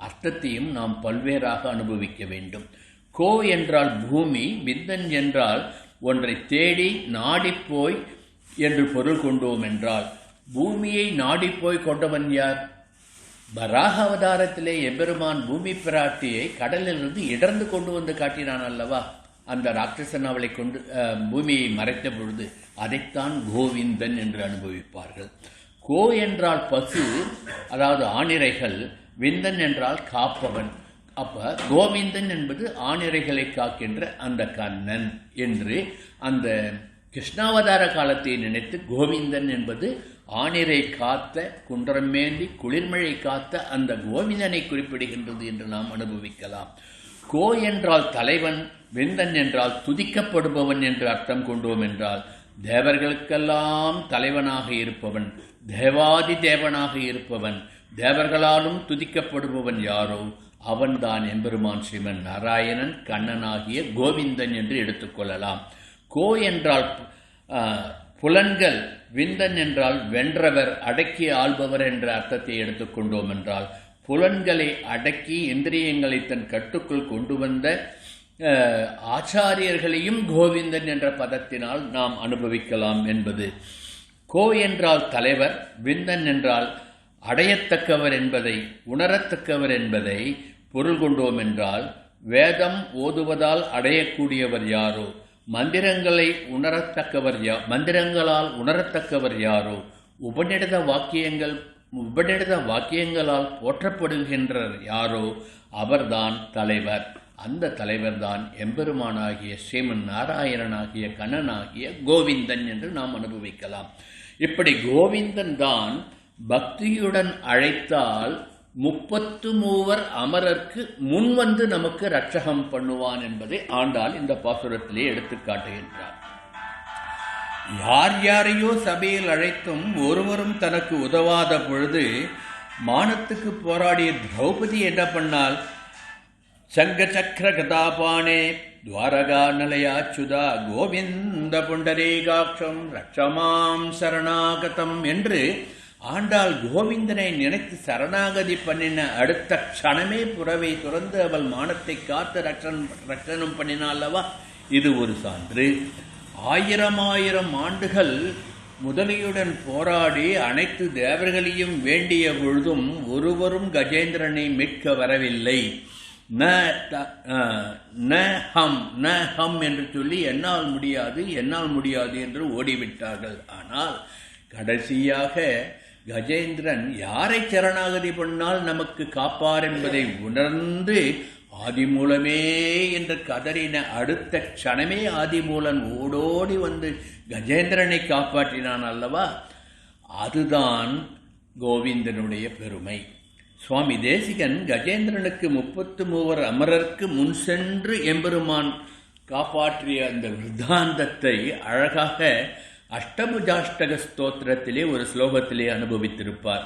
அர்த்தத்தையும் நாம் பல்வேறாக அனுபவிக்க வேண்டும். கோ என்றால் பூமி, விந்தன் என்றால் ஒன்றை தேடி நாடிப்போய் என்று பொருள் கொண்டோம் என்றால் பூமியை நாடிப்போய் கொண்டவன் யார்? வராக அவதாரத்திலே எம்பெருமான் பூமி பிராட்டியை கடலிலிருந்து இடர்ந்து கொண்டு வந்து காட்டினான் அல்லவா? அந்த ராட்சசன் அவளை கொண்டு பூமியை மறைத்த பொழுது அதைத்தான் கோவிந்தன் என்று அனுபவிப்பார்கள். கோ என்றால் பசு, அதாவது ஆணிரைகள். விந்தன் என்றால் காப்பவன். அப்ப கோவிந்தன் என்பது ஆணிரைகளை காக்கின்ற அந்த கண்ணன் என்று அந்த கிருஷ்ணாவதார காலத்தை நினைத்து கோவிந்தன் என்பது ஆணிரை காத்த குன்றமேந்தி குளிர்மழை காத்த அந்த கோவிந்தனை குறிப்பிடுகின்றது என்று நாம் அனுபவிக்கலாம். கோ என்றால் தலைவன், விந்தன் என்றால் துதிக்கப்படுபவன் என்று அர்த்தம் கொண்டோம் என்றால் தேவர்களுக்கெல்லாம் தலைவனாக இருப்பவன், தேவாதி தேவனாக இருப்பவன், தேவர்களாலும் துதிக்கப்படுபவன் யாரோ அவன்தான் எம்பெருமான் ஸ்ரீமன் நாராயணன் கண்ணனாகிய கோவிந்தன் என்று எடுத்துக்கொள்ளலாம். கோ என்றால் புலன்கள், விந்தன் என்றால் வென்றவர், அடக்கி ஆள்பவர் என்ற அர்த்தத்தை எடுத்துக்கொண்டோம் என்றால் புலன்களை அடக்கி இந்திரியங்களை தன் கட்டுக்குள் கொண்டு வந்த ஆச்சாரியர்களையும் கோவிந்தன் என்ற பதத்தினால் நாம் அனுபவிக்கலாம் என்பது. கோ என்றால் தலைவர், விந்தன் என்றால் அடையத்தக்கவர் என்பதை, உணரத்தக்கவர் என்பதை பொருள் கொண்டோம் என்றால் வேதம் ஓதுவதால் அடையக்கூடியவர் யாரோ, மந்திரங்களை உணரத்தக்கவர் மந்திரங்களால் உணரத்தக்கவர் யாரோ, உபநிடத வாக்கியங்களால் போற்றப்படுகின்ற யாரோ அவர்தான் தலைவர். அந்த தலைவர்தான் எம்பெருமானாகிய ஸ்ரீமன் நாராயணனாகிய கண்ணனாகிய கோவிந்தன் என்று நாம் அனுபவிக்கலாம். இப்படி கோவிந்தன் தான் பக்தியுடன் அழைத்தால் 33 அமரர்க்கு முன் வந்து நமக்கு ரட்சகம் பண்ணுவான் என்பதை ஆண்டாள் இந்த பாசுரத்திலே எடுத்து காட்டுகின்றார். யார் யாரையோ சபையில் அழைத்தும் ஒருவரும் தனக்கு உதவாத பொழுது மானத்துக்கு போராடிய திரௌபதி என்ன பண்ணால், சங்க சக்கர கதாபானே துவாரகா நலயாச்சுதா கோவிந்த புண்டரீகாட்சம் ரட்சமாம் சரணாகதம் என்று ஆண்டாள் கோவிந்தனை நினைத்து சரணாகதி பண்ணின அடுத்த க்ஷணமே புறவை துறந்து அவள் மானத்தை காத்து ரட்சணம் பண்ணினால்லவா? இது ஒரு சான்று. 1000 ஆண்டுகள் முதலியுடன் போராடி அனைத்து தேவர்களையும் வேண்டிய பொழுதும் ஒருவரும் கஜேந்திரனை மீட்க வரவில்லை. ந ஹம் என்று சொல்லி என்னால் முடியாது என்று ஓடிவிட்டார்கள். ஆனால் கடைசியாக கஜேந்திரன் யாரை சரணாகதி பண்ணால் நமக்கு காப்பார் என்பதை உணர்ந்து ஆதிமூலமே என்று கதறின அடுத்த க்ஷணமே ஆதிமூலன் ஓடோடி வந்து கஜேந்திரனை காப்பாற்றினான் அல்லவா? அதுதான் கோவிந்தனுடைய பெருமை. சுவாமி தேசிகன் கஜேந்திரனுக்கு 33 அமரருக்கு முன் சென்று எம்பெருமான் காப்பாற்றிய அந்த விருத்தாந்தத்தை அழகாக அஷ்டபுஜாஷ்டக ஸ்தோத்திரத்திலே ஒரு ஸ்லோகத்திலே அனுபவித்திருப்பார்.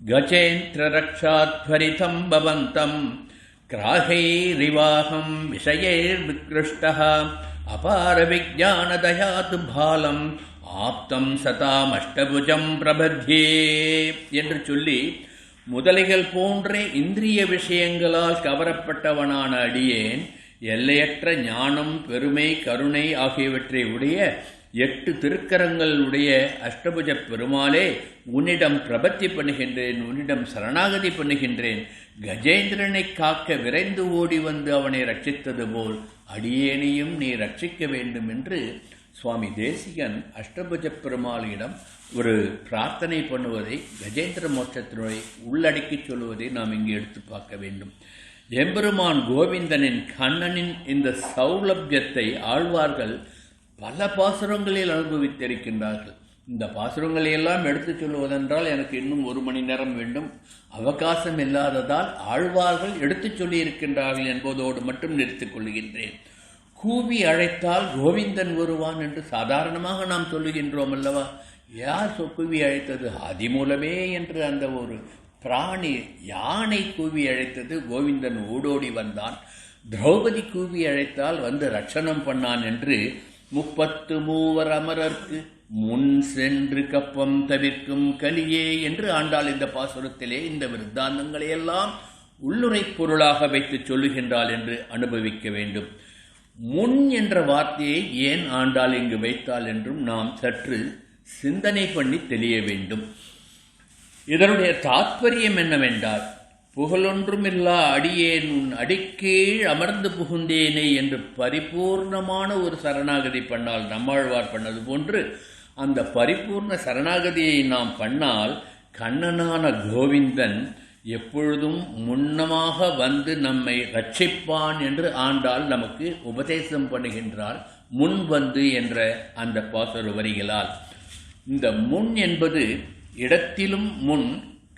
கஜேந்திர ரக்ஷாத்வரிதம் பவந்தம் கிராகைரிவாகம் விஷயைர் விக்ருஷ்டः அபார விஜானதயாத் பாலம் ஆப்தம் சதாம் அஷ்டபுஜம் பிரபத்யே என்று சொல்லி, முதலைகள் போன்ற இந்திரிய விஷயங்களால் கவரப்பட்டவனான அடியேன் எல்லையற்ற ஞானம், பெருமை, கருணை ஆகியவற்றை உடைய 8 திருக்கரங்கள் உடைய அஷ்டபுஜ பெருமாளே, உன்னிடம் பிரபத்தி பண்ணுகின்றேன், உன்னிடம் சரணாகதி பண்ணுகின்றேன். கஜேந்திரனை காக்க விரைந்து ஓடி வந்து அவனை ரட்சித்தது போல் அடியேனையும் நீ ரட்சிக்க வேண்டும் என்று சுவாமி தேசிகன் அஷ்டபுஜ பெருமாளிடம் ஒரு பிரார்த்தனை பண்ணுவதை, கஜேந்திர மோட்சத்தினுடைய உள்ளடக்கி சொல்வதை நாம் இங்கு எடுத்து பார்க்க வேண்டும். எம்பெருமான் கோவிந்தனின் கண்ணனின் இந்த சௌலபியத்தை ஆழ்வார்கள் பல பாசுரங்களில் அனுபவித்திருக்கின்றார்கள். இந்த பாசுரங்களை எல்லாம் எடுத்துச் சொல்வதென்றால் எனக்கு இன்னும் 1 மணி நேரம் வேண்டும். அவகாசம் இல்லாததால் ஆழ்வார்கள் எடுத்துச் சொல்லியிருக்கின்றார்கள் என்பதோடு மட்டும் நிறுத்திக் கொள்கின்றேன். கூவி அழைத்தால் கோவிந்தன் வருவான் என்று சாதாரணமாக நாம் சொல்லுகின்றோம் அல்லவா? யார் கூவி அழைத்தது? ஆதிமூலமே என்று அந்த ஒரு பிராணி யானை கூவி அழைத்தது, கோவிந்தன் ஓடோடி வந்தான். திரௌபதி கூவி அழைத்தால் வந்து ரட்சணம் பண்ணான் என்று 33 அமரர்க்கு முன் சென்று கப்பம் தவிர்க்கும் கலியே என்று ஆண்டாள் இந்த பாசுரத்திலே இந்த விருத்தாந்தங்களை எல்லாம் உள்ளுரை பொருளாக வைத்து சொல்லுகின்றாள் என்று அனுபவிக்க வேண்டும். முன் என்ற வார்த்தையை ஏன் ஆண்டாள் இங்கு வைத்தாள் என்றும் நாம் சற்று சிந்தனை பண்ணி தெளிய வேண்டும். இதனுடைய தாத்பரியம் என்னவென்றால், புகழொன்றுமில்லா அடியேன் உன் அடிக்கீழ் அமர்ந்து புகுந்தேனே என்று பரிபூர்ணமான ஒரு சரணாகதி பண்ணால், நம்மாழ்வார் பண்ணது போன்று அந்த பரிபூர்ண சரணாகதியை நாம் பண்ணால் கண்ணனான கோவிந்தன் எப்பொழுதும் முன்னமாக வந்து நம்மை ரட்சிப்பான் என்று ஆண்டாள் நமக்கு உபதேசம் பண்ணுகின்றாள். முன் வந்து என்ற அந்த பாசுர வரிகளால் இந்த முன் என்பது இடத்திலும் முன்,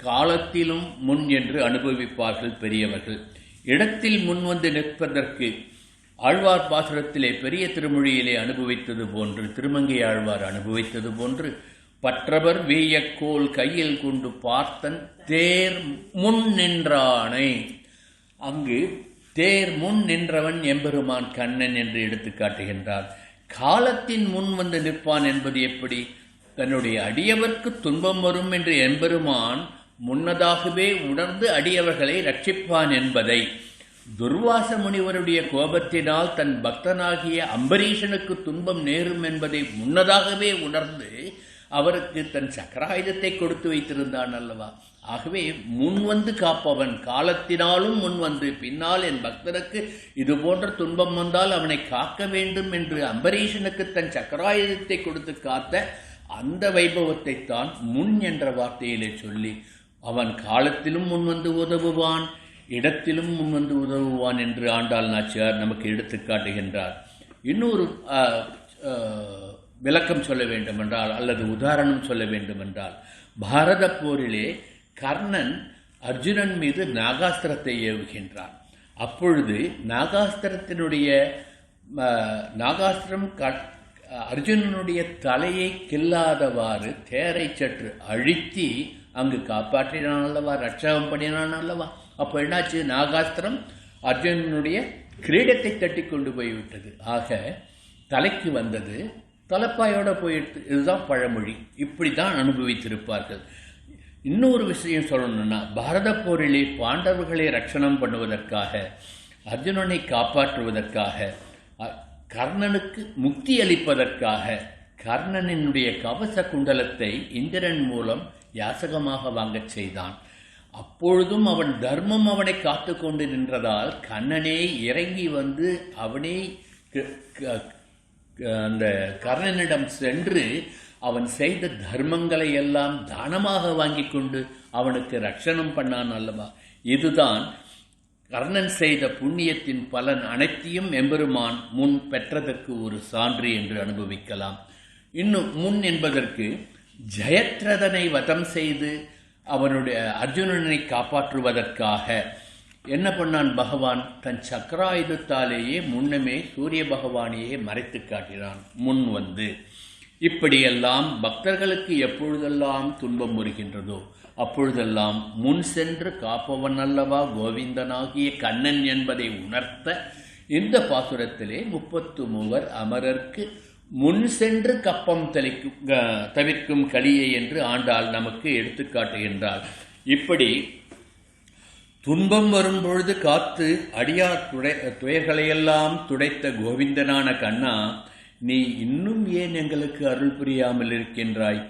காலத்திலும் முன் என்று அனுபவிப்பார்கள் பெரியவர்கள். இடத்தில் முன் வந்து நிற்பதற்கு ஆழ்வார் பாசுரத்திலே பெரிய திருமொழியிலே அனுபவித்தது போன்று, திருமங்கை ஆழ்வார் அனுபவித்தது போன்று, பற்றவர் வீயக்கோல் கையில் கொண்டு பார்த்தன் தேர் முன் நின்றானை. அங்கு தேர் முன் நின்றவன் எம்பெருமான் கண்ணன் என்று எடுத்து காட்டுகின்றார். காலத்தின் முன் வந்து நிற்பான் என்பது எப்படி? தன்னுடைய அடியவர்க்கு துன்பம் வரும் என்று எம்பெருமான் முன்னதாகவே உணர்ந்து அடியவர்களை ரட்சிப்பான் என்பதை, துர்வாச முனிவருடைய கோபத்தினால் தன் பக்தனாகிய அம்பரீஷனுக்கு துன்பம் நேரும் என்பதை முன்னதாகவே உணர்ந்து அவருக்கு தன் சக்கராயுதத்தை கொடுத்து வைத்திருந்தான் அல்லவா? ஆகவே முன்வந்து காப்பவன், காலத்தினாலும் முன்வந்து பின்னால் என் பக்தனுக்கு இது போன்ற துன்பம் வந்தால் அவனை காக்க வேண்டும் என்று அம்பரீஷனுக்கு தன் சக்கராயுதத்தை கொடுத்து காத்த அந்த வைபவத்தை தான் முன் என்ற வார்த்தையிலே சொல்லி, அவன் காலத்திலும் முன்வந்து உதவுவான், இடத்திலும் முன்வந்து உதவுவான் என்று ஆண்டாள் நாச்சியார் நமக்கு எடுத்து காட்டுகின்றார். இன்னொரு விளக்கம் சொல்ல வேண்டுமென்றால், அல்லது உதாரணம் சொல்ல வேண்டுமென்றால், பாரத போரிலே கர்ணன் அர்ஜுனன் மீது நாகாஸ்திரத்தை ஏவுகின்றான். அப்பொழுது நாகாஸ்திரம் அர்ஜுனனுடைய தலையை கில்லாதவாறு தேரை சற்று அழுத்தி அங்கு காப்பாற்றினான் அல்லவா, ரட்சகம் பண்ணினான் அல்லவா. அப்போ என்னாச்சு, நாகாஸ்திரம் அர்ஜுனனுடைய கிரீடத்தை தட்டி கொண்டு போய்விட்டது. ஆக தலைக்கு வந்தது, தலைப்பாயோட போயிடுது. இதுதான் பழமொழி. இப்படி தான் அனுபவித்திருப்பார்கள். இன்னொரு விஷயம் சொல்லணும்னா, பாரத போரிலே பாண்டவர்களை ரட்சணம் பண்ணுவதற்காக, அர்ஜுனனை காப்பாற்றுவதற்காக, கர்ணனுக்கு முக்தி அளிப்பதற்காக கர்ணனினுடைய கவச குண்டலத்தை இந்திரன் மூலம் யாசகமாக வாங்கச் செய்தான். அப்பொழுதும் அவன் தர்மம் அவனை காத்து கொண்டு நின்றதால் கண்ணனே இறங்கி வந்து அவனே அந்த கர்ணனிடம் சென்று அவன் செய்த தர்மங்களை எல்லாம் தானமாக வாங்கி கொண்டு அவனுக்கு ரட்சணம் பண்ணான் அல்லவா. இதுதான் கர்ணன் செய்த புண்ணியத்தின் பலன் அனைத்தையும் எம்பெருமான் முன் பெற்றதற்கு ஒரு சான்று என்று அனுபவிக்கலாம். இன்னும் முன் என்பதற்கு ஜெயத்ரதனை வதம் செய்து அவனுடைய அர்ஜுனனை காப்பாற்றுவதற்காக என்ன பண்ணான் பகவான், தன் சக்கராயுதத்தாலேயே முன்னமே சூரிய பகவானையே மறைத்து காட்டினான் முன் வந்து. இப்படியெல்லாம் பக்தர்களுக்கு எப்பொழுதெல்லாம் துன்பம் வருகின்றதோ அப்பொழுதெல்லாம் முன் சென்று காப்பவன் அல்லவா கோவிந்தனாகிய கண்ணன் என்பதை உணர்த்த இந்த பாசுரத்திலே 33 அமரர்க்கு முன் சென்று கப்பம் தவிர்க்கும் கலியை என்று ஆண்டாள் நமக்கு எடுத்துக்காட்டுகின்றாள். இப்படி துன்பம் வரும்பொழுது காத்து அடியார் துயர்களையெல்லாம் துடைத்த கோவிந்தனான கண்ணா, நீ இன்னும் ஏன் எங்களுக்கு அருள் புரியாமல் இருக்கின்றாய்?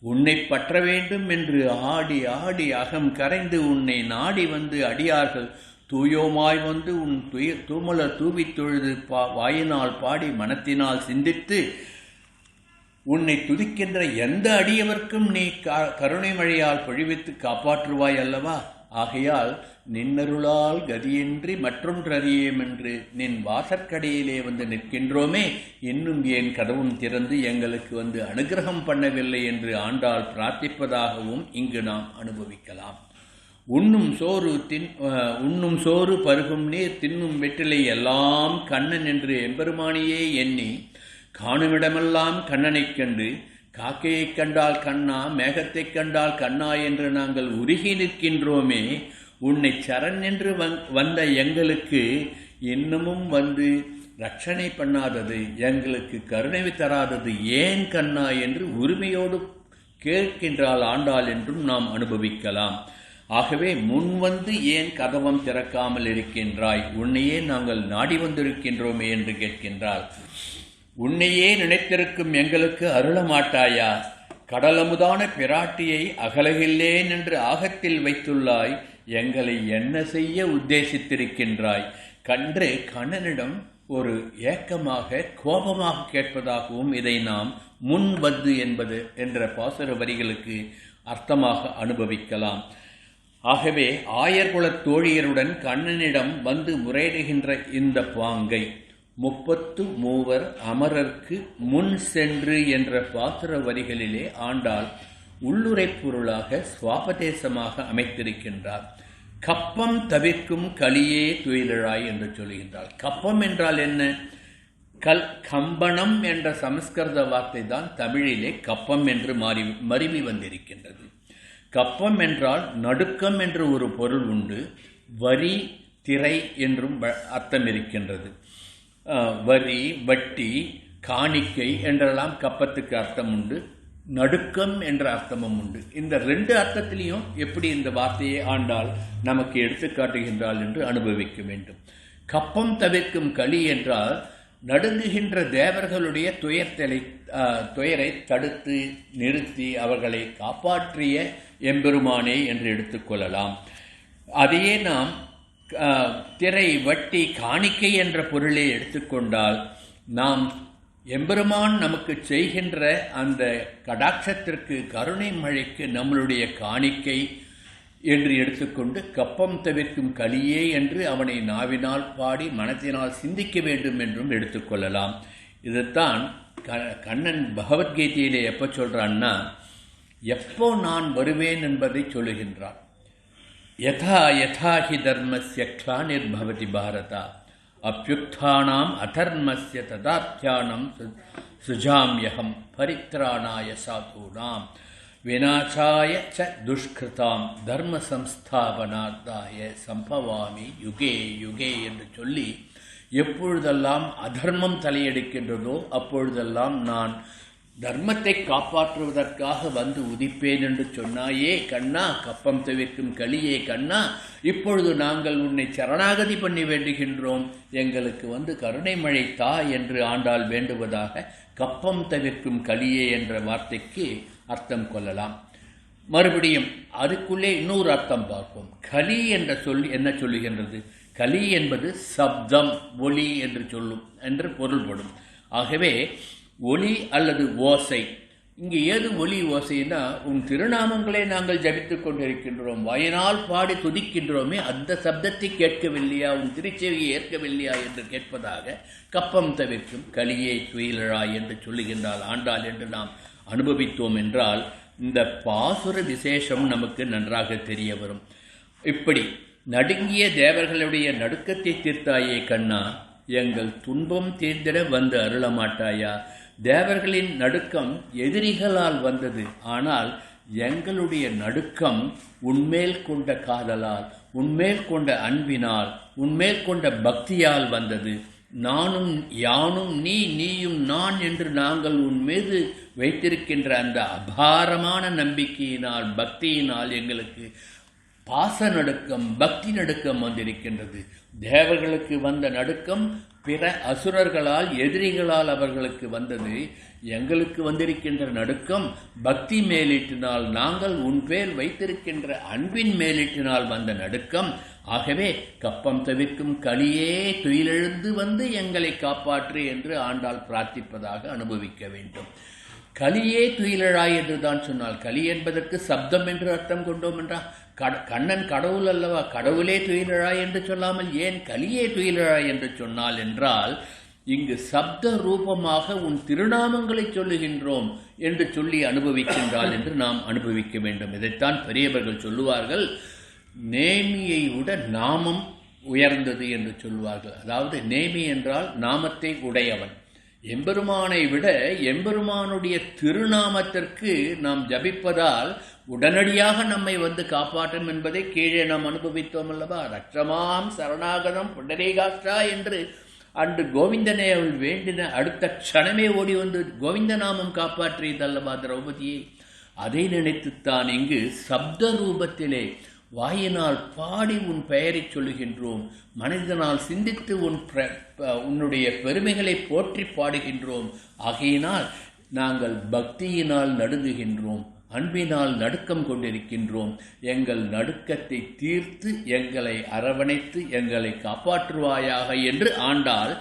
உன்னை பற்ற வேண்டும் என்று ஆடி ஆடி அகம் கரைந்து உன்னை நாடி வந்து அடியார்கள் தூயோமாய் வந்து உன் தூமலர் தூவி தொழுது வாயினால் பாடி மனத்தினால் சிந்தித்து உன்னை துதிக்கின்ற எந்த அடியவர்க்கும் நீ கருணை மழையால் பொழிவித்து காப்பாற்றுவாய் அல்லவா. ஆகையால் நின்னருளால் கதியின்றி மற்றொன்றறியேம் என்று நின் வாசற்கடையிலே வந்து நிற்கின்றோமே, இன்னும் ஏன் கதவும் திறந்து எங்களுக்கு வந்து அனுகிரகம் பண்ணவில்லை என்று ஆண்டாள் பிரார்த்திப்பதாகவும் இங்கு நாம் அனுபவிக்கலாம். உண்ணும் சோறு பருகும் நீர் தின்னும் வெற்றிலை எல்லாம் கண்ணன் என்று எம்பெருமானியே எண்ணி காணுமிடமெல்லாம் கண்ணனைக் கண்டு காக்கையைக் கண்டால் கண்ணா, மேகத்தைக் கண்டால் கண்ணா என்று நாங்கள் உருகி நிற்கின்றோமே, உன்னை சரண் என்று வந்த எங்களுக்கு இன்னமும் வந்து ரட்சணை பண்ணாதது, எங்களுக்கு கருணை தராதது ஏன் கண்ணா என்று உரிமையோடு கேட்கின்றாள் ஆண்டாள் என்றும் நாம் அனுபவிக்கலாம். ஆகவே முன் வந்து ஏன் கதவம் திறக்காமல் இருக்கின்றாய், உன்னையே நாங்கள் நாடி வந்திருக்கின்றோமே என்று கேட்கின்றாள். உன்னையே நினைத்திருக்கும் எங்களுக்கு அருள மாட்டாயா? கடலமுதான பிராட்டியை அகலகில்லேன் என்று ஆகத்தில் வைத்துள்ளாய், எங்களை என்ன செய்ய உத்தேசித்திருக்கின்றாய் கன்று கண்ணனிடம் ஒரு ஏக்கமாக கோபமாக கேட்பதாகவும் இதை நாம் முன் வந்து என்பது என்ற பாசுர வரிகளுக்கு அர்த்தமாக அனுபவிக்கலாம். ஆகவே ஆயர்குலத் தோழியருடன் கண்ணனிடம் வந்து முறையிடுகின்ற இந்த பாங்கை 33 அமரர்க்கு முன் சென்று என்ற பாசுர வரிகளிலே ஆண்டாள் உள்ளுரை பொருளாக சுவாபதேசமாக அமைத்திருக்கின்றார். கப்பம் தவிர்க்கும் கலியே துயிலழாய் என்று சொல்கின்றாள். கப்பம் என்றால் என்ன? கம்பனம் என்ற சமஸ்கிருத வார்த்தை தான் தமிழிலே கப்பம் என்று மருவி வந்திருக்கின்றது. கப்பம் என்றால் நடுக்கம் என்று ஒரு பொருள் உண்டு. வரி திரை என்றும் அர்த்தம் இருக்கின்றது. வரி, வட்டி, காணிக்கை என்றெல்லாம் கப்பத்துக்கு அர்த்தம் உண்டு. நடுக்கம் என்ற அர்த்தமும் உண்டு. இந்த 2 அர்த்தத்திலையும் எப்படி இந்த வார்த்தையை ஆண்டாள் நமக்கு எடுத்துக்காட்டுகின்றாள் என்று அனுபவிக்க வேண்டும். கப்பம் தவிர்க்கும் களி என்றால் நடுங்குகின்ற தேவர்களுடைய துயரை தடுத்து நிறுத்தி அவர்களை காப்பாற்றிய எம்பெருமானே என்று எடுத்துக்கொள்ளலாம். அதையே நாம் திரை, வட்டி, காணிக்கை என்ற பொருளை எடுத்துக்கொண்டால் நாம் எம்பெருமான் நமக்கு செய்கின்ற அந்த கடாட்சத்திற்கு, கருணை மழைக்கு நம்மளுடைய காணிக்கை என்று எடுத்துக்கொண்டு கப்பம் தவிர்க்கும் கலியே என்று அவனை நாவினால் பாடி மனத்தினால் சிந்திக்க வேண்டும் என்றும் எடுத்துக்கொள்ளலாம். இதுதான் கண்ணன் பகவத்கீதையிலே எப்போ சொல்கிறான்னா, எப்போ நான் வருவேன் என்பதை சொல்லுகின்றான். யதா யதா ஹி தர்மஸ்ய க்ளானிர்பவதி பாரதா அப்யுக்தானாம் அதர்மஸ்ய ததாத்யானம் சுஜாம்யகம் பரித்ராணாய சாதூனாம் விநாசாய ச துஷ்கிருதாம் தர்ம சம்ஸ்தாபனார்த்தாய சம்பவாமி யுகே யுகே என்று சொல்லி எப்பொழுதெல்லாம் அதர்மம் தலையெடுக்கின்றதோ அப்பொழுதெல்லாம் நான் தர்மத்தை காப்பாற்றுவதற்காக வந்து உதிப்பேன் என்று சொன்னாயே கண்ணா, கப்பம் தவிர்க்கும் களியே கண்ணா, இப்பொழுது நாங்கள் உன்னை சரணாகதி பண்ணி வேண்டுகின்றோம், எங்களுக்கு வந்து கருணை மழை தா என்று ஆண்டாள் வேண்டுவதாக கப்பம் தவிர்க்கும் களியே என்ற வார்த்தைக்கு அர்த்தம் கொள்ளலாம். மறுபடியும் அதுக்குள்ளே இன்னொரு அர்த்தம் பார்ப்போம். கலி என்ற சொல் என்ன சொல்லுகின்றது? கலி என்பது சப்தம், ஒலி என்று பொருள்படும். ஆகவே ஒலி அல்லது ஓசை, இங்கு ஏது ஒலி ஓசைன்னா, உன் திருநாமங்களை நாங்கள் ஜபித்துக் கொண்டிருக்கின்றோம், வாயினால் பாடி துதிக்கின்றோமே, அந்த சப்தத்தை கேட்கவில்லையா, உன் திருச்செவியை ஏற்கவில்லையா என்று கேட்பதாக கப்பம் தவிர்க்கும் கலியை துயிலழாய் என்று சொல்லுகின்றால் ஆண்டாள் என்று நாம் அனுபவித்தோம் என்றால் இந்த பாசுர விசேஷம் நமக்கு நன்றாக தெரிய வரும். இப்படி நடுங்கிய தேவர்களுடைய நடுக்கத்தை தீர்த்தாயே கண்ணா, எங்கள் துன்பம் தீர்ந்திட வந்து அருளமாட்டாயா? தேவர்களின் நடுக்கம் எதிரிகளால் வந்தது, ஆனால் எங்களுடைய நடுக்கம் உன்மேல் கொண்ட காதலால், உன்மேல் கொண்ட அன்பினால், உன்மேல் கொண்ட பக்தியால் வந்தது. நானும் யானும் நீ, நீயும் நான் என்று நாங்கள் உன் மீது வைத்திருக்கின்ற அந்த அபாரமான நம்பிக்கையினால், பக்தியினால் எங்களுக்கு பாச நடுக்கம், பக்தி நடுக்கம் வந்திருக்கின்றது. தேவர்களுக்கு வந்த நடுக்கம் பிற அசுரர்களால், எதிரிகளால் அவர்களுக்கு வந்தது. எங்களுக்கு வந்திருக்கின்ற நடுக்கம் பக்தி மேலிட்டினால், நாங்கள் உன் பேர் வைத்திருக்கின்ற அன்பின் மேலிட்டினால் வந்த நடுக்கம். ஆகவே கப்பம் தவிர்க்கும் களியே துயிலெழுந்து வந்து எங்களை காப்பாற்று என்று ஆண்டாள் பிரார்த்திப்பதாக அனுபவிக்க வேண்டும். கலியே துயிலழாய் என்று தான் சொன்னால், கலி என்பதற்கு சப்தம் என்று அர்த்தம் கொண்டோம் என்றால் கண்ணன் கடவுள் அல்லவா, கடவுளே துயிலழாய் என்று சொல்லாமல் ஏன் கலியே துயிலழாய் என்று சொன்னால் என்றால், இங்கு சப்த ரூபமாக உன் திருநாமங்களை சொல்லுகின்றோம் என்று சொல்லி அனுபவிக்கின்றாள் என்று நாம் அனுபவிக்க வேண்டும். இதைத்தான் பெரியவர்கள் சொல்லுவார்கள், நேமியை விட நாமம் உயர்ந்தது என்று சொல்லுவார்கள். அதாவது நேமி என்றால் நாமத்தை உடையவன். எம்பெருமானை விட எம்பெருமானுடைய திருநாமத்திற்கு நாம் ஜபிப்பதால் உடனடியாக நம்மை வந்து காப்பாற்றும் என்பதை கீழே நாம் அனுபவித்தோம் அல்லவா. ரட்சமாம் சரணாகதம் புண்டரீகாஷ்டா என்று அன்று கோவிந்தனை அவள் வேண்டின அடுத்த க்ஷணமே ஓடி வந்து கோவிந்த நாமம் காப்பாற்றியதல்லவா திரௌபதியை. அதை நினைத்துத்தான் இங்கு சப்த ரூபத்திலே வாயினால் பாடி உன் பெயரை சொல்லுகின்றோம், மனிதனால் சிந்தித்து உன்னுடைய பெருமைகளை போற்றி பாடுகின்றோம். ஆகையினால் நாங்கள் பக்தியினால் நடுங்குகின்றோம், அன்பினால் நடுக்கம் கொண்டிருக்கின்றோம். எங்கள் நடுக்கத்தை தீர்த்து எங்களை அரவணைத்து எங்களை காப்பாற்றுவாயாக என்று ஆண்டாள்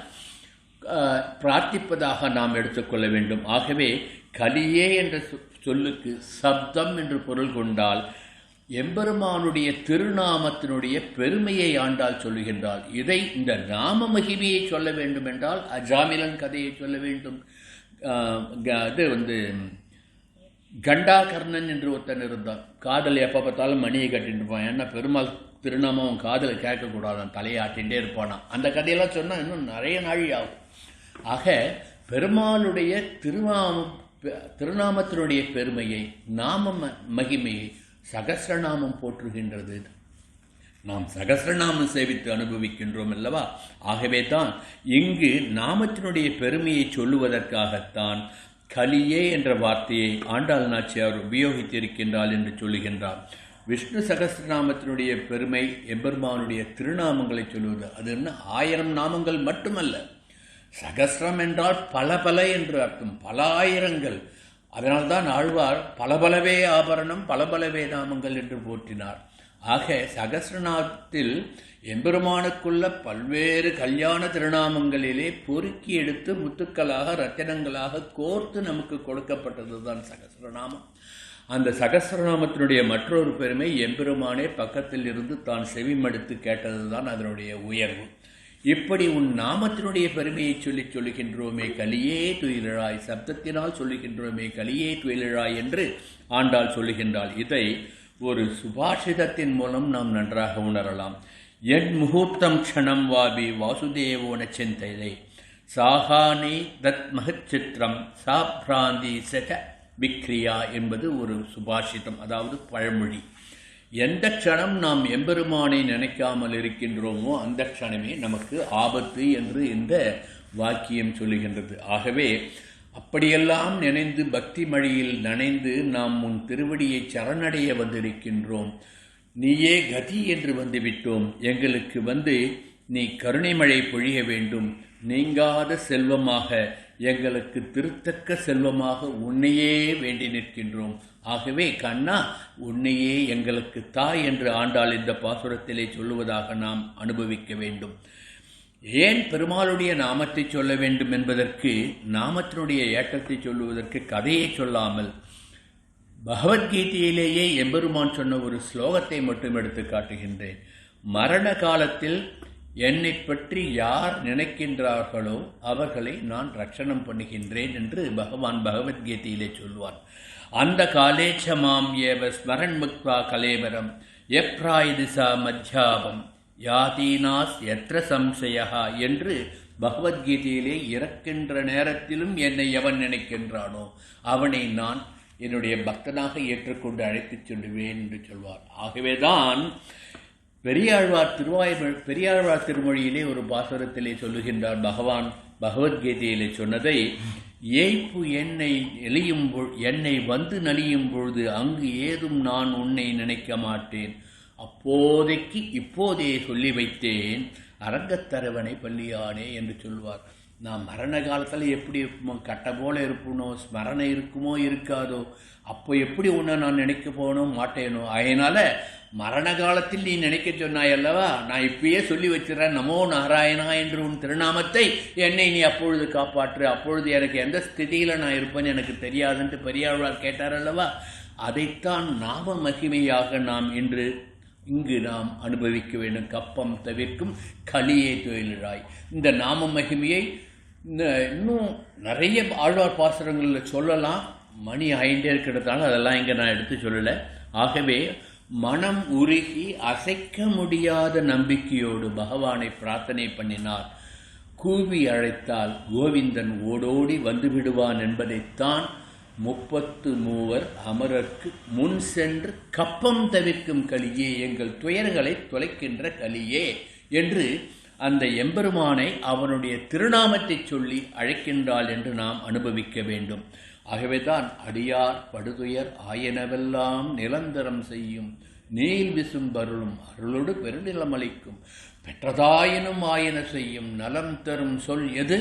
பிரார்த்திப்பதாக நாம் எடுத்துக்கொள்ள வேண்டும். ஆகவே கலியே என்ற சொல்லுக்கு சப்தம் என்று பொருள் கொண்டால் எம்பெருமானுடைய திருநாமத்தினுடைய பெருமையை ஆண்டாள் சொல்லுகின்றாள். இதை இந்த நாம மகிமையை சொல்ல வேண்டும் என்றால் அஜாமிலன் கதையை சொல்ல வேண்டும். அது கண்டாகர்ணன் என்று ஒருத்தன் இருந்தான். காதல் எப்போ பார்த்தாலும் மணியை கட்டிட்டு இருப்பான். ஏன்னா பெருமாள் திருநாமம் காதலை கேட்கக்கூடாதான், தலையாட்டிகிட்டே இருப்பானா. அந்த கதையெல்லாம் சொன்னால் இன்னும் நிறைய நாழி ஆகும். ஆக பெருமாளுடைய திருநாமத்தினுடைய பெருமையை, நாம மகிமையை சகஸ்ரநாமம் போற்றுகின்றது. நாம் சகஸ்ரநாமம் சேவித்து அனுபவிக்கின்றோம் அல்லவா. ஆகவே தான் இங்கு நாமத்தினுடைய பெருமையை சொல்லுவதற்காகத்தான் கலியே என்ற வார்த்தையை ஆண்டாள் நாச்சியார் உபயோகித்திருக்கின்றாள் என்று சொல்லுகின்றார். விஷ்ணு சகஸ்ரநாமத்தினுடைய பெருமை எம்பெருமானுடைய திருநாமங்களை சொல்லுவது. அது என்ன 1000 நாமங்கள் மட்டுமல்ல, சகஸ்ரம் என்றால் பல பல என்று அர்த்தம், பல ஆயிரங்கள். அதனால்தான் ஆழ்வார் பலபலவே ஆபரணம் பலபலவே நாமங்கள் என்று போற்றினார். ஆக சகஸ்ரநாமத்தில் எம்பெருமானுக்குள்ள பல்வேறு கல்யாண திருநாமங்களிலே பொறுக்கி எடுத்து முத்துக்களாக ரத்தினங்களாக கோர்த்து நமக்கு கொடுக்கப்பட்டது தான் சகஸ்ரநாமம். அந்த சகஸ்ரநாமத்தினுடைய மற்றொரு பெருமை, எம்பெருமானே பக்கத்தில் இருந்து தான் செவிமடுத்து கேட்டது தான் அதனுடைய உயர்வு. இப்படி உன் நாமத்தினுடைய பெருமையை சொல்லுகின்றோமே கலியே துயிலழாய், சப்தத்தினால் சொல்லுகின்றோமே கலியே துயிலழாய் என்று ஆண்டாள் சொல்லுகின்றாள். இதை ஒரு சுபாஷிதத்தின் மூலம் நாம் நன்றாக உணரலாம். என் முகூர்த்தம் க்ஷணம் வாபி வாசுதேவோன சிந்தையை சாகானி தத் மகச்சித்திரம் சாப்ராந்தி சக விக்ரியா என்பது ஒரு சுபாஷிதம், அதாவது பழமொழி. எந்த க்ஷணம் நாம் எம்பெருமானை நினைக்காமல் இருக்கின்றோமோ அந்த க்ஷணமே நமக்கு ஆபத்து என்று இந்த வாக்கியம் சொல்லுகின்றது. ஆகவே அப்படியெல்லாம் நினைந்து பக்தி மழையில் நனைந்து நாம் உன் திருவடியை சரணடைய வந்திருக்கின்றோம். நீயே கதி என்று வந்துவிட்டோம். எங்களுக்கு நீ கருணை மழை பொழிய வேண்டும். நீங்காத செல்வமாக, எங்களுக்கு திருத்தக்க செல்வமாக உன்னையே வேண்டி நிற்கின்றோம். ஆகவே கண்ணா, உன்னையே எங்களுக்கு தாய் என்று ஆண்டாள் இந்த பாசுரத்திலே சொல்லுவதாக நாம் அனுபவிக்க வேண்டும். ஏன் பெருமாளுடைய நாமத்தை சொல்ல வேண்டும் என்பதற்கு, நாமத்தினுடைய ஏற்றத்தை சொல்லுவதற்கு கதையை சொல்லாமல் பகவத்கீதையிலேயே எம்பெருமான் சொன்ன ஒரு ஸ்லோகத்தை மட்டும் எடுத்து காட்டுகின்றேன். மரண காலத்தில் என்னை பற்றி யார் நினைக்கின்றார்களோ அவர்களை நான் ரட்சணம் பண்ணுகின்றேன் என்று பகவான் பகவத்கீதையிலே சொல்வான். அந்த காலேச்சமாம் ஏவ ஸ்மரன் முக்வா கலேவரம் எப்ராயுதிசா மத்யாபம் யாதீனாஸ் எத்ர சம்சயா என்று பகவத்கீதையிலே இறக்கின்ற நேரத்திலும் என்னை எவன் நினைக்கின்றானோ அவனை நான் என்னுடைய பக்தனாக ஏற்றுக்கொண்டு அழைத்துச் செல்வேன் என்று சொல்வார். ஆகவேதான் பெரியாழ்வார் திருமொழியிலே ஒரு பாசுரத்திலே சொல்லுகின்றார் பகவான் பகவத்கீதையிலே சொன்னதை, ஏய்ப்பு என்னை வந்து நலியும் பொழுது அங்கு ஏதும் நான் உன்னை நினைக்க மாட்டேன். அப்போதைக்கு இப்போதே சொல்லி வைத்தேன் அரங்கத்தரவனை பள்ளியானே என்று சொல்வார். நான் மரண காலத்தில் எப்படி இருப்போமோ, கட்ட போல இருப்பனோ, ஸ்மரணை இருக்குமோ இருக்காதோ, அப்போ எப்படி உன்னை நான் நினைக்க போகணும் மாட்டேனோ. அதனால் மரண காலத்தில் நீ நினைக்க சொன்னாய் அல்லவா, நான் இப்பயே சொல்லி வச்சிடறேன், நமோ நாராயணா என்று உன் திருநாமத்தை என்னை நீ அப்பொழுது காப்பாற்று. அப்பொழுது எனக்கு எந்த ஸ்திதியில் நான் இருப்பேன்னு எனக்கு தெரியாதுன்ட்டு பெரியாழ்வார் கேட்டார் அல்லவா. அதைத்தான் நாம மகிமையாக நாம் இங்கு நாம் அனுபவிக்க வேண்டும். கப்பம் தவிர்க்கும் களியே தொழிலாய். இந்த நாம மகிமையை இன்னும் நிறைய ஆழ்வார் பாசுரங்களில் சொல்லலாம். மணி ஆயிண்டே இருக்கிறதால அதெல்லாம் இங்கே நான் எடுத்து சொல்லலை. ஆகவே மனம் உருகி அசைக்க முடியாத நம்பிக்கையோடு பகவானை பிரார்த்தனை பண்ணினார். கூவி அழைத்தால் கோவிந்தன் ஓடோடி வந்து விடுவான் என்பதைத்தான் 33 அமரர்க்கு முன் சென்று கப்பம் தவிர்க்கும் களியே, எங்கள் துயர்களை தொலைக்கின்ற களியே என்று அந்த எம்பெருமானை அவனுடைய திருநாமத்தை சொல்லி அழைக்கின்றாள் என்று நாம் அனுபவிக்க வேண்டும். ஆகவேதான் அடியார் படுதுயர் ஆயனவெல்லாம் நிரந்தரம் செய்யும் நீல் விசும்பருளும் அருளோடு பெருநிலமளிக்கும் பெற்றதாயினும் ஆயன செய்யும் நலம் தரும் சொல் எது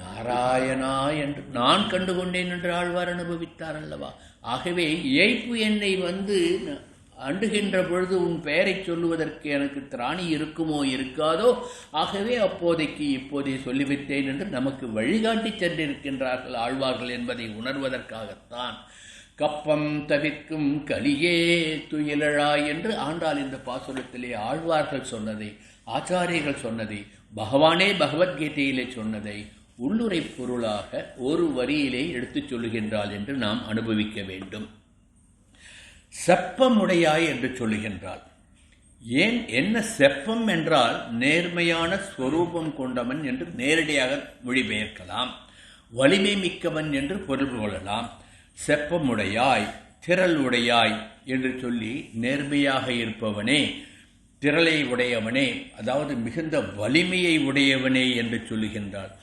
நாராயணா என்று நான் கண்டுகொண்டேன் என்று ஆழ்வார் அனுபவித்தார் அல்லவா. ஆகவே ஏய்ப்பு என்னை வந்து அண்டுகின்ற பொழுது உன் பெயரை சொல்லுவதற்கு எனக்கு திராணி இருக்குமோ இருக்காதோ, ஆகவே அப்போதைக்கு இப்போதே சொல்லிவிட்டேன் என்று நமக்கு வழிகாட்டி சென்றிருக்கின்றார்கள் ஆழ்வார்கள் என்பதை உணர்வதற்காகத்தான் கப்பம் தவிர்க்கும் களியே துயிலழாய் என்று ஆண்டாள் இந்த பாசுரத்திலே ஆழ்வார்கள் சொன்னதை, ஆச்சாரியர்கள் சொன்னதை, பகவானே பகவத்கீதையிலே சொன்னதை உள்ளுரை பொருளாக ஒரு வரியிலே எடுத்துச் சொல்லுகின்றாள் என்று நாம் அனுபவிக்க வேண்டும். செப்பமுடையாய் என்று சொல்லுகின்றாள். ஏன் என்ன செப்பம் என்றால் நேர்மையான ஸ்வரூபம் கொண்டவன் என்று நேரடியாக மொழிபெயர்க்கலாம். வலிமை மிக்கவன் என்று பொருள் கொள்ளலாம். செப்பமுடையாய், திரள் உடையாய் என்று சொல்லி நேர்மையாக இருப்பவனே, திரளை உடையவனே, அதாவது மிகுந்த வலிமையை உடையவனே என்று சொல்லுகின்றாள்.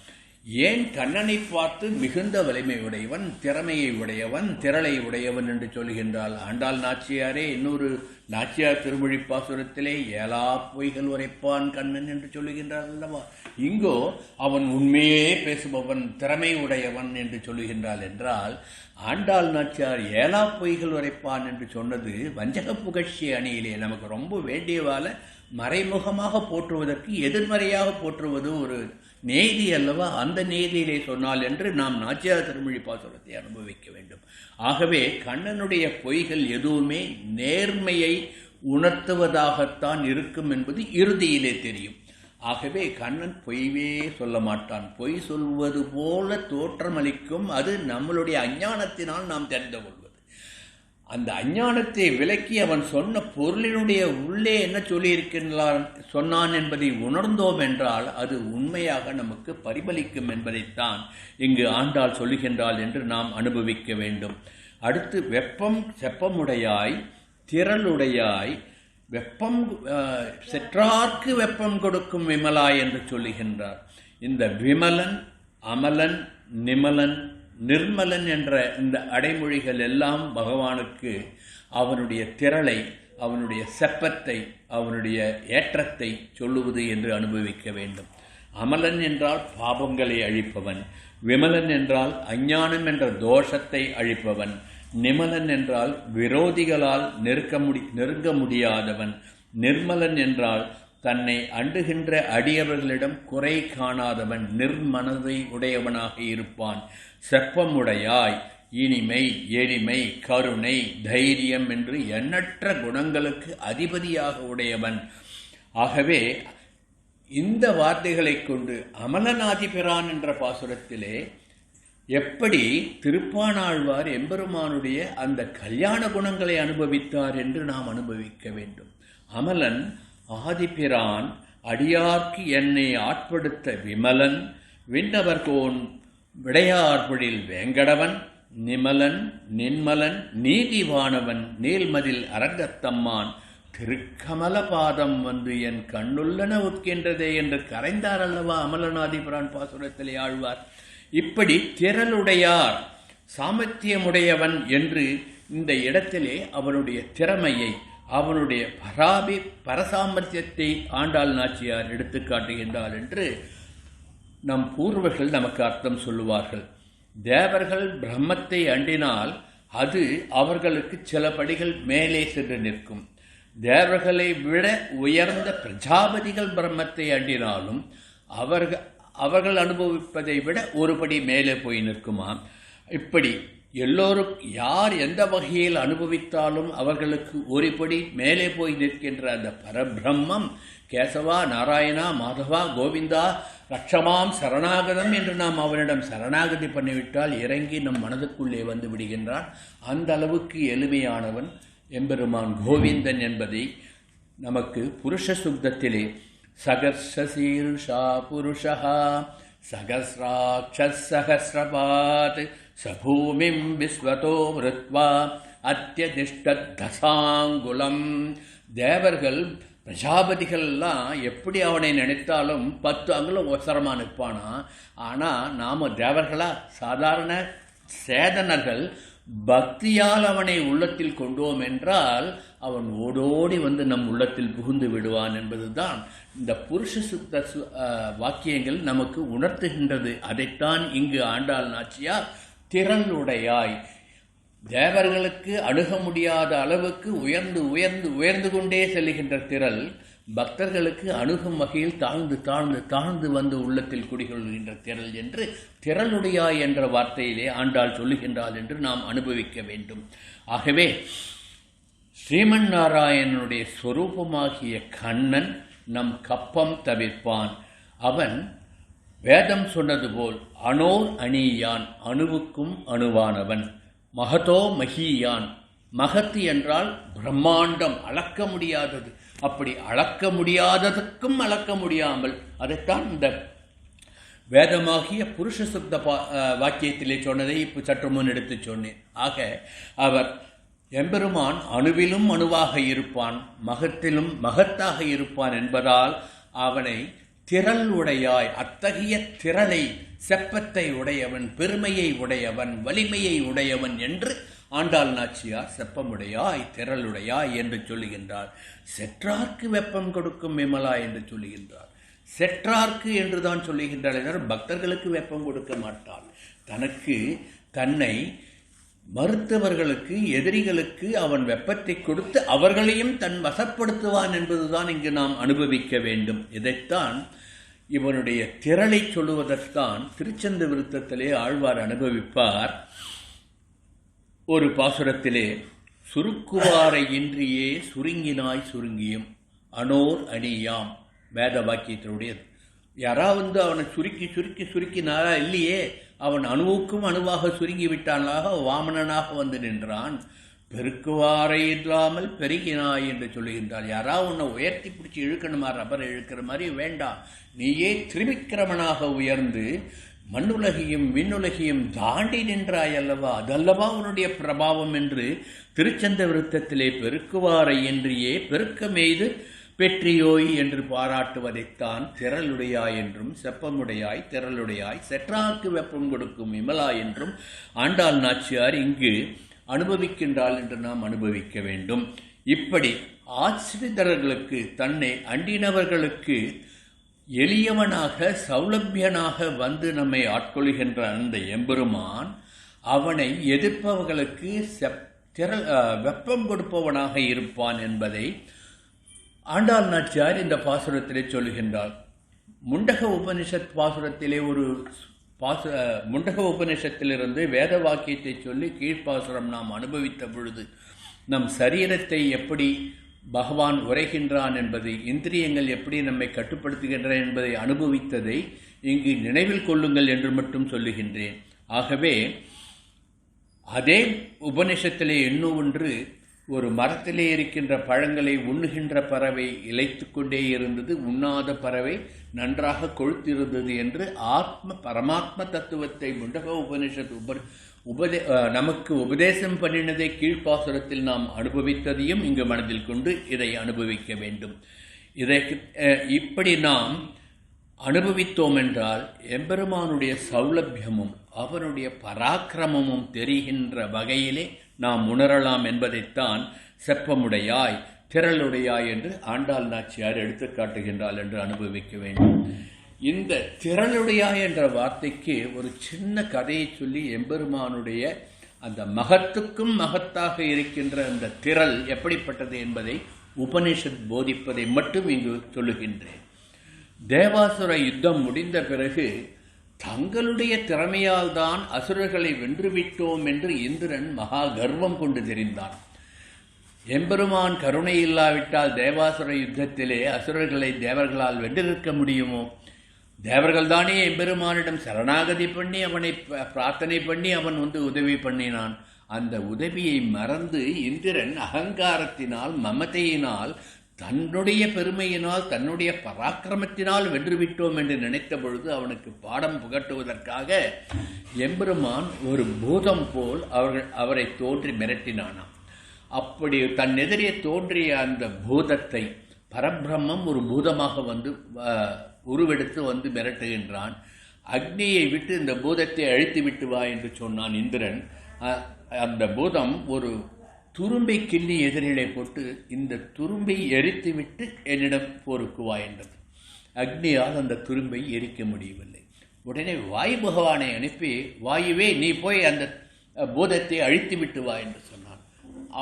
ஏன் கண்ணனை பார்த்து மிகுந்த வலிமை உடையவன், திறமையை உடையவன், திரளை உடையவன் என்று சொல்கின்றாள் ஆண்டாள் நாச்சியாரே. இன்னொரு நாச்சியார் திருமொழி பாசுரத்திலே ஏலா பொய்கள் உரைப்பான் கண்ணன் என்று சொல்லுகின்றார் அல்லவா. இங்கோ அவன் உண்மையே பேசுபவன், திறமை உடையவன் என்று சொல்லுகின்றாள் என்றால், ஆண்டாள் நாச்சியார் ஏலா பொய்கள் உரைப்பான் என்று சொன்னது வஞ்சக புகழ்ச்சி அணியிலே நமக்கு ரொம்ப வேண்டியவால மறைமுகமாக போற்றுவதற்கு எதிர்மறையாக போற்றுவது ஒரு நேதி அல்லவா. அந்த நேதியிலே சொன்னால் என்று நாம் நாச்சியார் திருமொழி பாசுரத்தை அனுபவிக்க வேண்டும். ஆகவே கண்ணனுடைய பொய்கள் எதுவுமே நேர்மையை உணர்த்துவதாகத்தான் இருக்கும் என்பது இறுதியிலே தெரியும். ஆகவே கண்ணன் பொய்வே சொல்ல மாட்டான். பொய் சொல்வது போல தோற்றமளிக்கும், அது நம்மளுடைய அஞ்ஞானத்தினால் நாம் தெரிந்து கொள்வது. அந்த அஞ்ஞானத்தை விலக்கி அவன் சொன்ன பொருளினுடைய உள்ளே என்ன சொல்லியிருக்கின்றான் சொன்னான் என்பதை உணர்ந்தோம் என்றால் அது உண்மையாக நமக்கு பரிபலிக்கும் என்பதைத்தான் இங்கு ஆண்டாள் சொல்லுகின்றாள் என்று நாம் அனுபவிக்க வேண்டும். அடுத்து வெப்பம் செப்பமுடையாய் திரளுடையாய் வெப்பம் செற்றார்க்கு வெப்பம் கொடுக்கும் விமலா என்று சொல்லுகின்றார். இந்த விமலன், அமலன், நிமலன், நிர்மலன் என்ற இந்த அடைமொழிகள் எல்லாம் பகவானுக்கு அவனுடைய திரளை, அவனுடைய செப்பத்தை, அவனுடைய ஏற்றத்தை சொல்லுவது என்று அனுபவிக்க வேண்டும். அமலன் என்றால் பாபங்களை அழிப்பவன், விமலன் என்றால் அஞ்ஞானம் என்ற தோஷத்தை அழிப்பவன், நிமலன் என்றால் விரோதிகளால் நெருங்க முடியாதவன், நிர்மலன் என்றால் தன்னை அண்டுகின்ற அடியவர்களிடம் குறை காணாதவன், நிர்மனதை உடையவனாக இருப்பான். செப்பமுடையாய் இனிமை, எளிமை, கருணை, தைரியம் என்று எண்ணற்ற குணங்களுக்கு அதிபதியாக உடையவன். ஆகவே இந்த வார்த்தைகளை கொண்டு அமலநாதிபிரான் என்ற பாசுரத்திலே எப்படி திருப்பாணாழ்வார் எம்பெருமானுடைய அந்த கல்யாண குணங்களை அனுபவித்தார் என்று நாம் அனுபவிக்க வேண்டும். அமலன் ஆதிபிரான் அடியார்க்கு என்னை ஆட்படுத்த விமலன், விண்ணவர்கோன் விடையார்பொழில் வேங்கடவன், நிமலன் நின்மலன் நீதிவானவன், நீல்மதில் அரங்கத்தம்மான், திருக்கமல பாதம் வந்து என் கண்ணுள்ளன உட்கின்றதே என்று கரைந்தார் அல்லவா அமலநாதிபிரான் பாசுரத்திலே ஆழ்வார். இப்படி திரளுடையார், சாமர்த்தியமுடையவன் என்று இந்த இடத்திலே அவனுடைய திறமையை, அவனுடைய பரசாமர்த்தியத்தை ஆண்டாள் நாச்சியார் எடுத்து காட்டுகின்றார் என்று நம் பூர்வர்கள் நமக்கு அர்த்தம் சொல்லுவார்கள். தேவர்கள் பிரம்மத்தை அண்டினால் அது அவர்களுக்கு சில படிகள் மேலே சென்று நிற்கும். தேவர்களை விட உயர்ந்த பிரஜாபதிகள் பிரம்மத்தை அண்டினாலும் அவர்கள் அனுபவிப்பதை விட ஒரு படி மேலே போய் நிற்குமாம். இப்படி எல்லோரும் யார் எந்த வகையில் அனுபவித்தாலும் அவர்களுக்கு ஒரு படி மேலே போய் நிற்கின்ற அந்த பரபிரம்மம் கேசவா, நாராயணா, மாதவா, கோவிந்தா, ரட்சமாம் சரணாகதம் என்று நாம் அவனிடம் சரணாகதி பண்ணிவிட்டால் இறங்கி நம் மனதுக்குள்ளே வந்து விடுகின்றான். அந்த அளவுக்கு எளிமையானவன் எம்பெருமான் கோவிந்தன் என்பதை நமக்கு புருஷ சுத்தத்திலே சகர்ஷசீர்ஷா புருஷா சகஸ்ராட்சசகஸ்ரபாத் சபூமிம் விஸ்வதோ மிருத்வா அத்யதிஷ்டதசாங்குலம். தேவர்கள் பிரஜாபதிகள் எல்லாம் எப்படி அவனை நினைத்தாலும் 10 அங்குலம் ஒசரமா நிற்பானா. ஆனால் நாம் தேவர்களா சாதாரண சேதனர்கள் பக்தியால் அவனை உள்ளத்தில் கொண்டோம் என்றால் அவன் ஓடோடி வந்து நம் உள்ளத்தில் புகுந்து விடுவான் என்பதுதான் இந்த புருஷ சுத்த வாக்கியங்கள் நமக்கு உணர்த்துகின்றது. அதைத்தான் இங்கு ஆண்டாள் நாச்சியார் திரளுடையாய், தேவர்களுக்கு அணுக முடியாத அளவுக்கு உயர்ந்து உயர்ந்து உயர்ந்து கொண்டே செல்லுகின்ற திரள் பக்தர்களுக்கு அணுகும் வகையில் தாழ்ந்து தாழ்ந்து தாழ்ந்து வந்து உள்ளத்தில் குடிகொள்கின்ற திரள் என்று திரளுடையாய் என்ற வார்த்தையிலே ஆண்டாள் சொல்லுகின்றாள் என்று நாம் அனுபவிக்க வேண்டும். ஆகவே ஸ்ரீமன் நாராயணனுடைய சொரூபமாகிய கண்ணன் நம் கப்பம் தவிர்ப்பான். அவன் வேதம் சொன்னது போல் அணோர் அணியான், அணுவுக்கும் அணுவானவன். மகதோ மகியான், மகத்து என்றால் பிரம்மாண்டம், அளக்க முடியாதது. அப்படி அளக்க முடியாததுக்கும் அளக்க முடியாமல், அதைத்தான் இந்த வேதமாகிய புருஷ சுத்த வாக்கியத்திலே சொன்னதை இப்போ சற்று முன் எடுத்து சொன்னேன். ஆக அவர் எம்பெருமான் அணுவிலும் அணுவாக இருப்பான், மகத்திலும் மகத்தாக இருப்பான் என்பதால் அவனை திரள் உடையாய், அத்தகைய திரளை, செப்பத்தை உடையவன், பெருமையை உடையவன், வலிமையை உடையவன் என்று ஆண்டாள் நாச்சியார் செப்பமுடையாய் திரளுடையாய் என்று சொல்லுகின்றார். செற்றார்க்கு வெப்பம் கொடுக்கும் விமலா என்று சொல்லுகின்றார். செற்றார்க்கு என்றுதான் சொல்லுகின்றாள் என்றால் பக்தர்களுக்கு வெப்பம் கொடுக்க மாட்டாள். தன்னை மறுத்தவர்களுக்கு, எதிரிகளுக்கு அவன் வெப்பத்தை கொடுத்து அவர்களையும் தன் வசப்படுத்துவான் என்பதுதான் இங்கு நாம் அனுபவிக்க வேண்டும். இதைத்தான் இவனுடைய திரளை சொல்லுவதற்கான் திருச்சந்த விருத்தத்திலே ஆழ்வார் அனுபவிப்பார். ஒரு பாசுரத்திலே சுருக்குவாரை இன்றியே சுருங்கினாய் சுருங்கியும் அணோர் அணியாம், வேத வாக்கியத்தினுடையது. யாராவது அவனை சுருக்கி சுருக்கி சுருக்கினாரா? இல்லையே. அவன் அணுவுக்கும் அணுவாக சுருங்கி விட்டானாக வாமனனாக வந்து நின்றான். பெருக்குவாரை இல்லாமல் பெருகினாய் என்று சொல்லுகின்றார். யாராவது உன்னை உயர்த்தி பிடிச்சி இழுக்கணுமா, ரப்பரை இழுக்கிற மாதிரி வேண்டாம். நீயே திரிவிக்கிரமனாக உயர்ந்து மண்ணுலகையும் விண்ணுலகையும் தாண்டி நின்றாய் அல்லவா, அதல்லவா உன்னுடைய பிரபாவம் என்று திருச்சந்த விருத்தத்திலே பெருக்குவாரை என்றியே பெருக்கமெய்து பெற்றியோய் என்று பாராட்டுவதைத்தான் திரளுடையாய் என்றும் செப்பமுடையாய் திரளுடையாய் செற்றார்க்கு வெப்பம் கொடுக்கும் விமலா என்றும் ஆண்டாள் நாச்சியார் இங்கு அனுபவிக்கின்றாள் என்று நாம் அனுபவிக்க வேண்டும். இப்படி ஆசிரிதர்களுக்கு, தன்னை அண்டினவர்களுக்கு எளியவனாக சௌலபியனாக வந்து நம்மை ஆட்கொள்கின்ற அந்த எம்பெருமான் அவனை எதிர்ப்பவர்களுக்கு வெப்பம் கொடுப்பவனாக இருப்பான் என்பதை ஆண்டாள் நாச்சியார் இந்த பாசுரத்திலே சொல்லுகின்றார். முண்டக உபனிஷத் பாசுரத்திலே முண்டக உபனிஷத்திலிருந்து வேத வாக்கியத்தை சொல்லி கீழ்ப்பாசுரம் நாம் அனுபவித்த பொழுது நம் சரீரத்தை எப்படி பகவான் உரைகின்றான் என்பதை, இந்திரியங்கள் எப்படி நம்மை கட்டுப்படுத்துகின்றன என்பதை அனுபவித்ததை இங்கு நினைவில் கொள்ளுங்கள் என்று மட்டும் சொல்லுகின்றேன். ஆகவே அதே உபனிஷத்திலே இன்னும் ஒன்று, ஒரு மரத்திலே இருக்கின்ற பழங்களை உண்ணுகின்ற பறவை இளைத்து கொண்டே இருந்தது, உண்ணாத பறவை நன்றாக கொழுத்திருந்தது என்று பரமாத்ம தத்துவத்தை முண்டக உபனிஷத் நமக்கு உபதேசம் பண்ணினதை கீழ்ப்பாசுரத்தில் நாம் அனுபவித்ததையும் இங்கு மனதில் கொண்டு இதை அனுபவிக்க வேண்டும். இப்படி நாம் அனுபவித்தோம் என்றால் எம்பெருமானுடைய சௌலபியமும் அவனுடைய பராக்கிரமமும் தெரிகின்ற வகையிலே நாம் உணரலாம் என்பதைத்தான் செப்பமுடையாய் திரளுடையாய் என்று ஆண்டாள் நாச்சியார் எடுத்து காட்டுகின்றாள் என்று அனுபவிக்க வேண்டும். இந்த திரளுடையாய் என்ற வார்த்தைக்கு ஒரு சின்ன கதையை சொல்லி எம்பெருமானுடைய அந்த மகத்துக்கும் மகத்தாக இருக்கின்ற அந்த திரள் எப்படிப்பட்டது என்பதை உபனிஷத் போதிப்பதை மட்டும் இங்கு சொல்லுகின்றேன். தேவாசுர யுத்தம் முடிந்த பிறகு தங்களுடைய திறமையால் தான் அசுரர்களை வென்றுவிட்டோம் என்று இந்திரன் மகா கர்வம் கொண்டு தெரிந்தான். எம்பெருமான் கருணை இல்லாவிட்டால் தேவாசுர யுத்தத்திலே அசுரர்களை தேவர்களால் வென்றிருக்க முடியுமோ? தேவர்கள் தானே எம்பெருமானிடம் சரணாகதி பண்ணி அவனை பிரார்த்தனை பண்ணி அவன் உதவி பண்ணினான். அந்த உதவியை மறந்து இந்திரன் அகங்காரத்தினால் மமதையினால் தன்னுடைய பெருமையினால் தன்னுடைய பராக்கிரமத்தினால் வென்றுவிட்டோம் என்று நினைத்த பொழுது அவனுக்கு பாடம் புகட்டுவதற்காக எம்பெருமான் ஒரு பூதம் போல் அவரை தோன்றி மிரட்டினானாம். அப்படி தன் எதிரே தோன்றிய அந்த பூதத்தை பரபிரம்மம் ஒரு பூதமாக உருவெடுத்து மிரட்டுகின்றான். அக்னியை விட்டு இந்த பூதத்தை அழித்து விட்டு வா என்று சொன்னான் இந்திரன். அந்த பூதம் ஒரு துரும்பை கிள்ளி எதிரிலே போட்டு இந்த துரும்பை எரித்து விட்டு என்னிடம் போருக்கு வா என்றது. அக்னியால் அந்த துரும்பை எரிக்க முடியவில்லை. உடனே வாயு பகவானை அனுப்பி, வாயுவே நீ போய் அந்த பூதத்தை அழித்து விட்டு வா என்று சொன்னான்.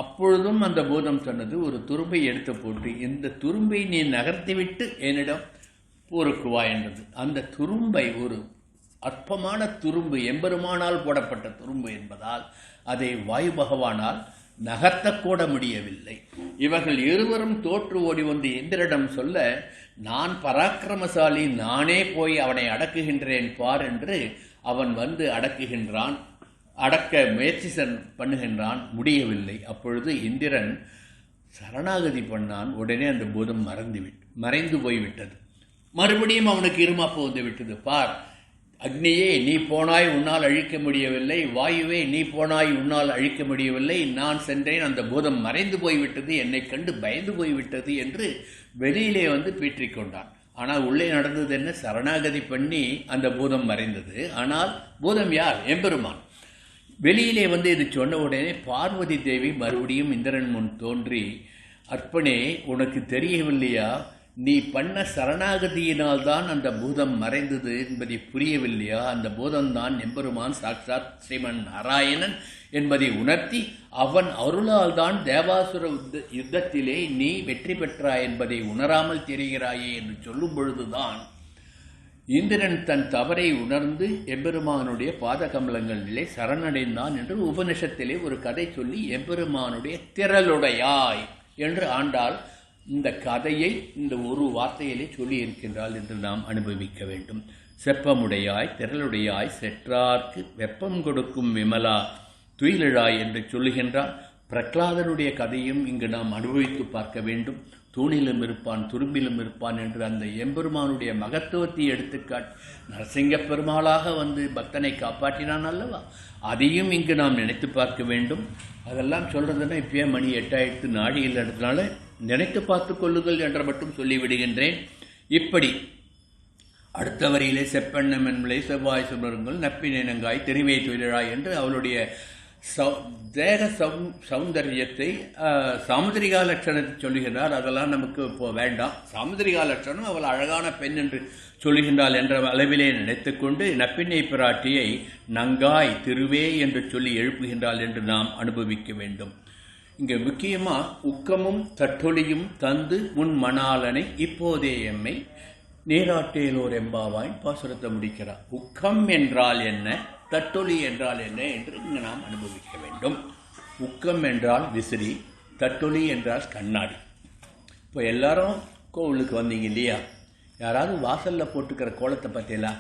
அப்பொழுதும் அந்த பூதம் சொன்னது, ஒரு துரும்பை எடுத்து போட்டு இந்த துரும்பை நீ நகர்த்திவிட்டு என்னிடம் போருக்கு வா என்றது. அந்த துரும்பை ஒரு அற்பமான துரும்பு, எம்பெருமானால் போடப்பட்ட துரும்பு என்பதால் அதை வாயு பகவானால் நகர்த்தக்கூட முடியவில்லை. இவர்கள் இருவரும் தோற்று ஓடி வந்து இந்திரனிடம் சொல்ல, நான் பராக்கிரமசாலி, நானே போய் அவனை அடக்குகின்றேன் பார் என்று அவன் அடக்குகின்றான். அடக்க முயற்சி பண்ணுகின்றான், முடியவில்லை. அப்பொழுது இந்திரன் சரணாகதி பண்ணான். உடனே அந்த பூதம் மறைந்து போய்விட்டது. மறுபடியும் அவனுக்கு இருமாப்பு வந்து விட்டது. பார், அக்னியே நீ போனாய், உன்னால் அழிக்க முடியவில்லை. வாயுவே நீ போனாய், உன்னால் அழிக்க முடியவில்லை. நான் சென்றேன், அந்த பூதம் மறைந்து போய்விட்டது, என்னை கண்டு பயந்து போய்விட்டது என்று வெளியிலே பீற்றிக் கொண்டான். ஆனால் உள்ளே நடந்தது என்ன? சரணாகதி பண்ணி அந்த பூதம் மறைந்தது. ஆனால் பூதம் யார்? எம்பெருமான். வெளியிலே இது சொன்ன உடனே பார்வதி தேவி மறுபடியும் இந்திரன் முன் தோன்றி, அற்பனே, உனக்கு தெரியவில்லையா? நீ பண்ண சரணாகதியினால் தான் அந்த பூதம் மறைந்தது என்பதை புரியவில்லையா? அந்த பூதம்தான் எம்பெருமான் சாட்சாத் ஸ்ரீமன் நாராயணன் என்பதை உணர்த்தி, அவன் அருளால் தான் தேவாசுர யுத்தத்திலே நீ வெற்றி பெற்றாய் என்பதை உணராமல் தெரிகிறாயே என்று சொல்லும் பொழுதுதான் இந்திரன் தன் தவறை உணர்ந்து எம்பெருமானுடைய பாத கமலங்களிலே சரணடைந்தான் என்று உபனிஷத்திலே ஒரு கதை சொல்லி எம்பெருமானுடைய திரளுடையாய் என்று ஆண்டாள் இந்த கதையை இந்த ஒரு வார்த்தையிலே சொல்லி இருக்கின்றாள் என்று நாம் அனுபவிக்க வேண்டும். செப்பமுடையாய் திரளுடையாய் செற்றார்க்கு வெப்பம் கொடுக்கும் விமலா துயிலழாய் என்று சொல்லுகின்றார். பிரகலாதனுடைய கதையும் இங்கு நாம் அனுபவித்து பார்க்க வேண்டும். தூணிலும் இருப்பான் துரும்பிலும் இருப்பான் என்று அந்த எம்பெருமானுடைய மகத்துவத்தை எடுத்துக்காட்டி நரசிங்க பெருமாளாக வந்து பக்தனை காப்பாற்றினான் அல்லவா, அதையும் இங்கு நாம் நினைத்து பார்க்க வேண்டும். அதெல்லாம் சொல்றதுன்னா இப்பயே மணி 8 நாடி இல்லைன்றதுனால நினைத்து பார்த்து கொள்ளுங்கள் என்ற மட்டும் சொல்லிவிடுகின்றேன். இப்படி அடுத்த வரியிலே செப்பெண்ணம் என்பதை செவ்வாய் சுமருங்கள் நப்பினங்காய் தெரிவை தொழிலாய் என்று அவளுடைய தேக சௌந்தரியத்தை சாமுதிரிகா லட்சணத்தை சொல்லுகின்றார். அதெல்லாம் நமக்கு இப்போ வேண்டாம். சாமுதிரிகா லட்சணம் அவள் அழகான பெண் என்று சொல்லுகின்றாள் என்ற அளவிலே நினைத்துக்கொண்டு நப்பினை பிராட்டியை நங்காய் திருவே என்று சொல்லி எழுப்புகின்றாள் என்று நாம் அனுபவிக்க வேண்டும். இங்கே முக்கியமாக உக்கமும் தட்டொலியும் தந்து உன் மணாலனை இப்போதே எம்மை நீராட்டேலோர் எம்பாவாய் பாசுரத்தை முடிக்கிறார். உக்கம் என்றால் என்ன, தட்டொலி என்றால் என்ன என்று இங்கு நாம் அனுபவிக்க வேண்டும். உக்கம் என்றால் விசிறி, தட்டொலி என்றால் கண்ணாடி. இப்போ எல்லாரும் கோவிலுக்கு வந்தீங்க இல்லையா, யாராவது வாசலில் போட்டுக்கிற கோலத்தை பார்த்தீங்களா?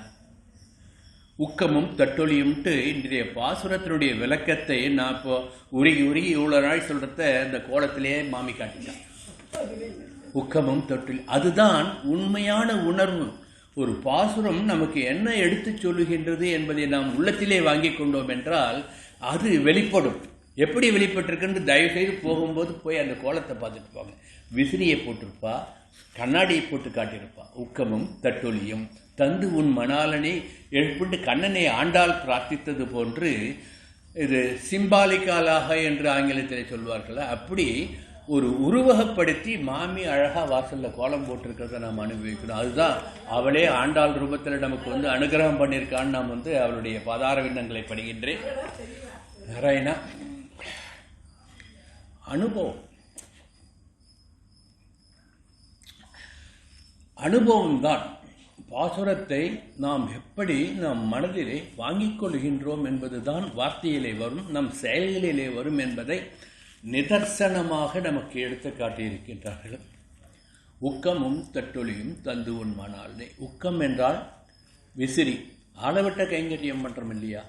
உக்கமும் தட்டொலியும்ட்டு இன்றைய பாசுரத்தினுடைய விளக்கத்தை நான் இப்போ உருகி இவ்வளோ நாள் சொல்கிறத இந்த கோலத்திலேயே மாமி காட்டிட்டேன். உக்கமும் தொட்டில் அதுதான் உண்மையான உணர்வு. ஒரு பாசுரம் நமக்கு என்ன எடுத்து சொல்லுகின்றது என்பதை நாம் உள்ளத்திலே வாங்கி கொண்டோம் என்றால் அது வெளிப்படும். எப்படி வெளிப்பட்டிருக்குன்னு தயவு செய்து போகும்போது போய் அந்த கோலத்தை பார்த்துட்டு போங்க. விசிறியை போட்டிருப்பா, கண்ணாடியை போட்டு காட்டியிருப்பா. உக்கமும் தட்டொலியும் தந்து உன் மணாலனை எழுப்பிட்டு கண்ணனை ஆண்டால் பிரார்த்தித்தது போன்று இது சிம்பாலிக்காலாக என்று ஆங்கிலத்தில் சொல்வார்கள். அப்படி ஒரு உருவகப்படுத்தி மாமி அழகாக வாசலில் கோலம் போட்டிருக்கிறத நாம் அனுபவிக்கணும். அதுதான் அவளே ஆண்டாள் ரூபத்தில் நமக்கு வந்து அனுகிரகம் பண்ணியிருக்கான்னு நாம் வந்து அவளுடைய பாதார விண்ணங்களை படுகின்றேன். நாராயணா, அனுபவம்தான் பாசுரத்தை நாம் எப்படி நம் மனதிலே வாங்கிக் கொள்கின்றோம் என்பதுதான் வார்த்தையிலே வரும், நம் செயல்களிலே வரும் என்பதை நிதர்சனமாக நமக்கு எடுத்து காட்டியிருக்கின்றார்கள். உக்கமும் தட்டொலியும் தந்து உண்மானாலே. உக்கம் என்றால் விசிறி, ஆளவட்ட கைங்கரியம் பண்ணுறோம் இல்லையா,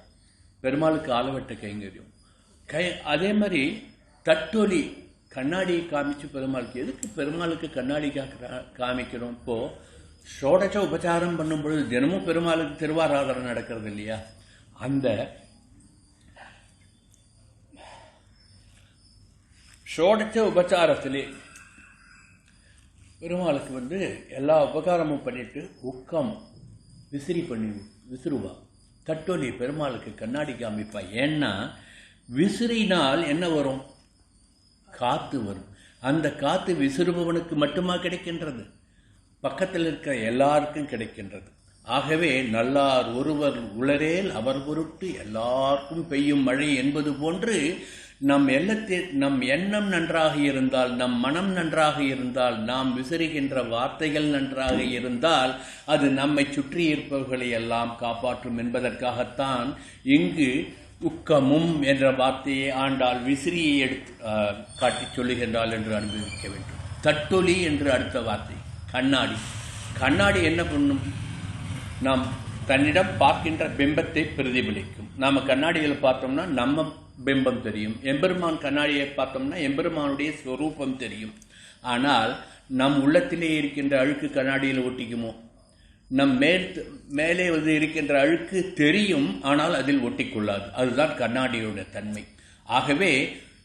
பெருமாளுக்கு ஆளவட்ட கைங்கரியம். அதே மாதிரி தட்டொலி, கண்ணாடியை காமிச்சு பெருமாளுக்கு. எதுக்கு பெருமாளுக்கு கண்ணாடி காமிக்கிறோம்? இப்போது ஷோடச உபச்சாரம் பண்ணும் பொழுது தினமும் பெருமாளுக்கு திருவாராதனை நடக்கிறது இல்லையா, அந்த ஷோடச உபச்சாரத்திலே பெருமாளுக்கு வந்து எல்லா உபகாரமும் பண்ணிட்டு உக்கம் விசிறுவா, தட்டொலி பெருமாளுக்கு கண்ணாடி காமிப்பா. ஏன்னா விசிறினால் என்ன வரும்? காத்து வரும். அந்த காத்து விசிறுபவனுக்கு மட்டுமா கிடைக்கின்றது? பக்கத்தில் இருக்கிற எல்லாருக்கும் கிடைக்கின்றது. ஆகவே நல்லார் ஒருவர் உளரேல் அவர் பொருட்டு எல்லாருக்கும் பெய்யும் மழை என்பது போன்று நம் எண்ணம் நன்றாக இருந்தால், நம் மனம் நன்றாக இருந்தால், நாம் விசிறுகின்ற வார்த்தைகள் நன்றாக இருந்தால் அது நம்மை சுற்றி இருப்பவர்களை எல்லாம் காப்பாற்றும் என்பதற்காகத்தான் இங்கு உக்கமும் என்ற வார்த்தையை ஆண்டாள் விசிறியை எடுத்து காட்டி சொல்லுகின்றாள் என்று அனுபவிக்க வேண்டும். தட்டொலி என்று அடுத்த வார்த்தை கண்ணாடி. கண்ணாடி என்ன பண்ணும்? நாம் தன்னிடம் பார்க்கின்ற பிம்பத்தை பிரதிபலிக்கும். நாம் கண்ணாடியில் பார்த்தோம்னா நம்ம பிம்பம் தெரியும். எம்பெருமான் கண்ணாடியை பார்த்தோம்னா எம்பெருமானுடைய ஸ்வரூபம் தெரியும். ஆனால் நம் உள்ளத்திலே இருக்கின்ற அழுக்கு கண்ணாடியில் ஒட்டிக்குமோ? நம் மேலே வந்து இருக்கின்ற அழுக்கு தெரியும், ஆனால் அதில் ஒட்டிக்கொள்ளாது. அதுதான் கண்ணாடியோட தன்மை. ஆகவே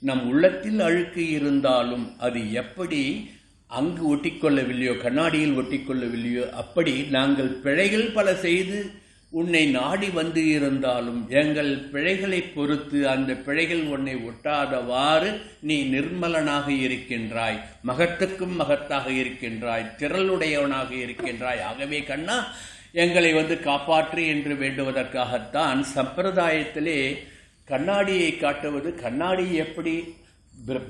நம் உள்ளத்தில் அழுக்கு இருந்தாலும் அது எப்படி அங்கு ஒட்டிக்கொள்ளவில்லையோ, கண்ணாடியில் ஒட்டிக்கொள்ளவில்லையோ, அப்படி நாங்கள் பிழைகள் பல செய்து உன்னை நாடி வந்து இருந்தாலும் எங்கள் பிழைகளை பொறுத்து அந்த பிழைகள் உன்னை ஒட்டாதவாறு நீ நிர்மலனாக இருக்கின்றாய், மகத்துக்கும் மகத்தாக இருக்கின்றாய், திரளுடையவனாக இருக்கின்றாய். ஆகவே கண்ணா எங்களை வந்து காப்பாற்று என்று வேண்டுவதற்காகத்தான் சம்பிரதாயத்திலே கண்ணாடியை காட்டுவது. கண்ணாடி எப்படி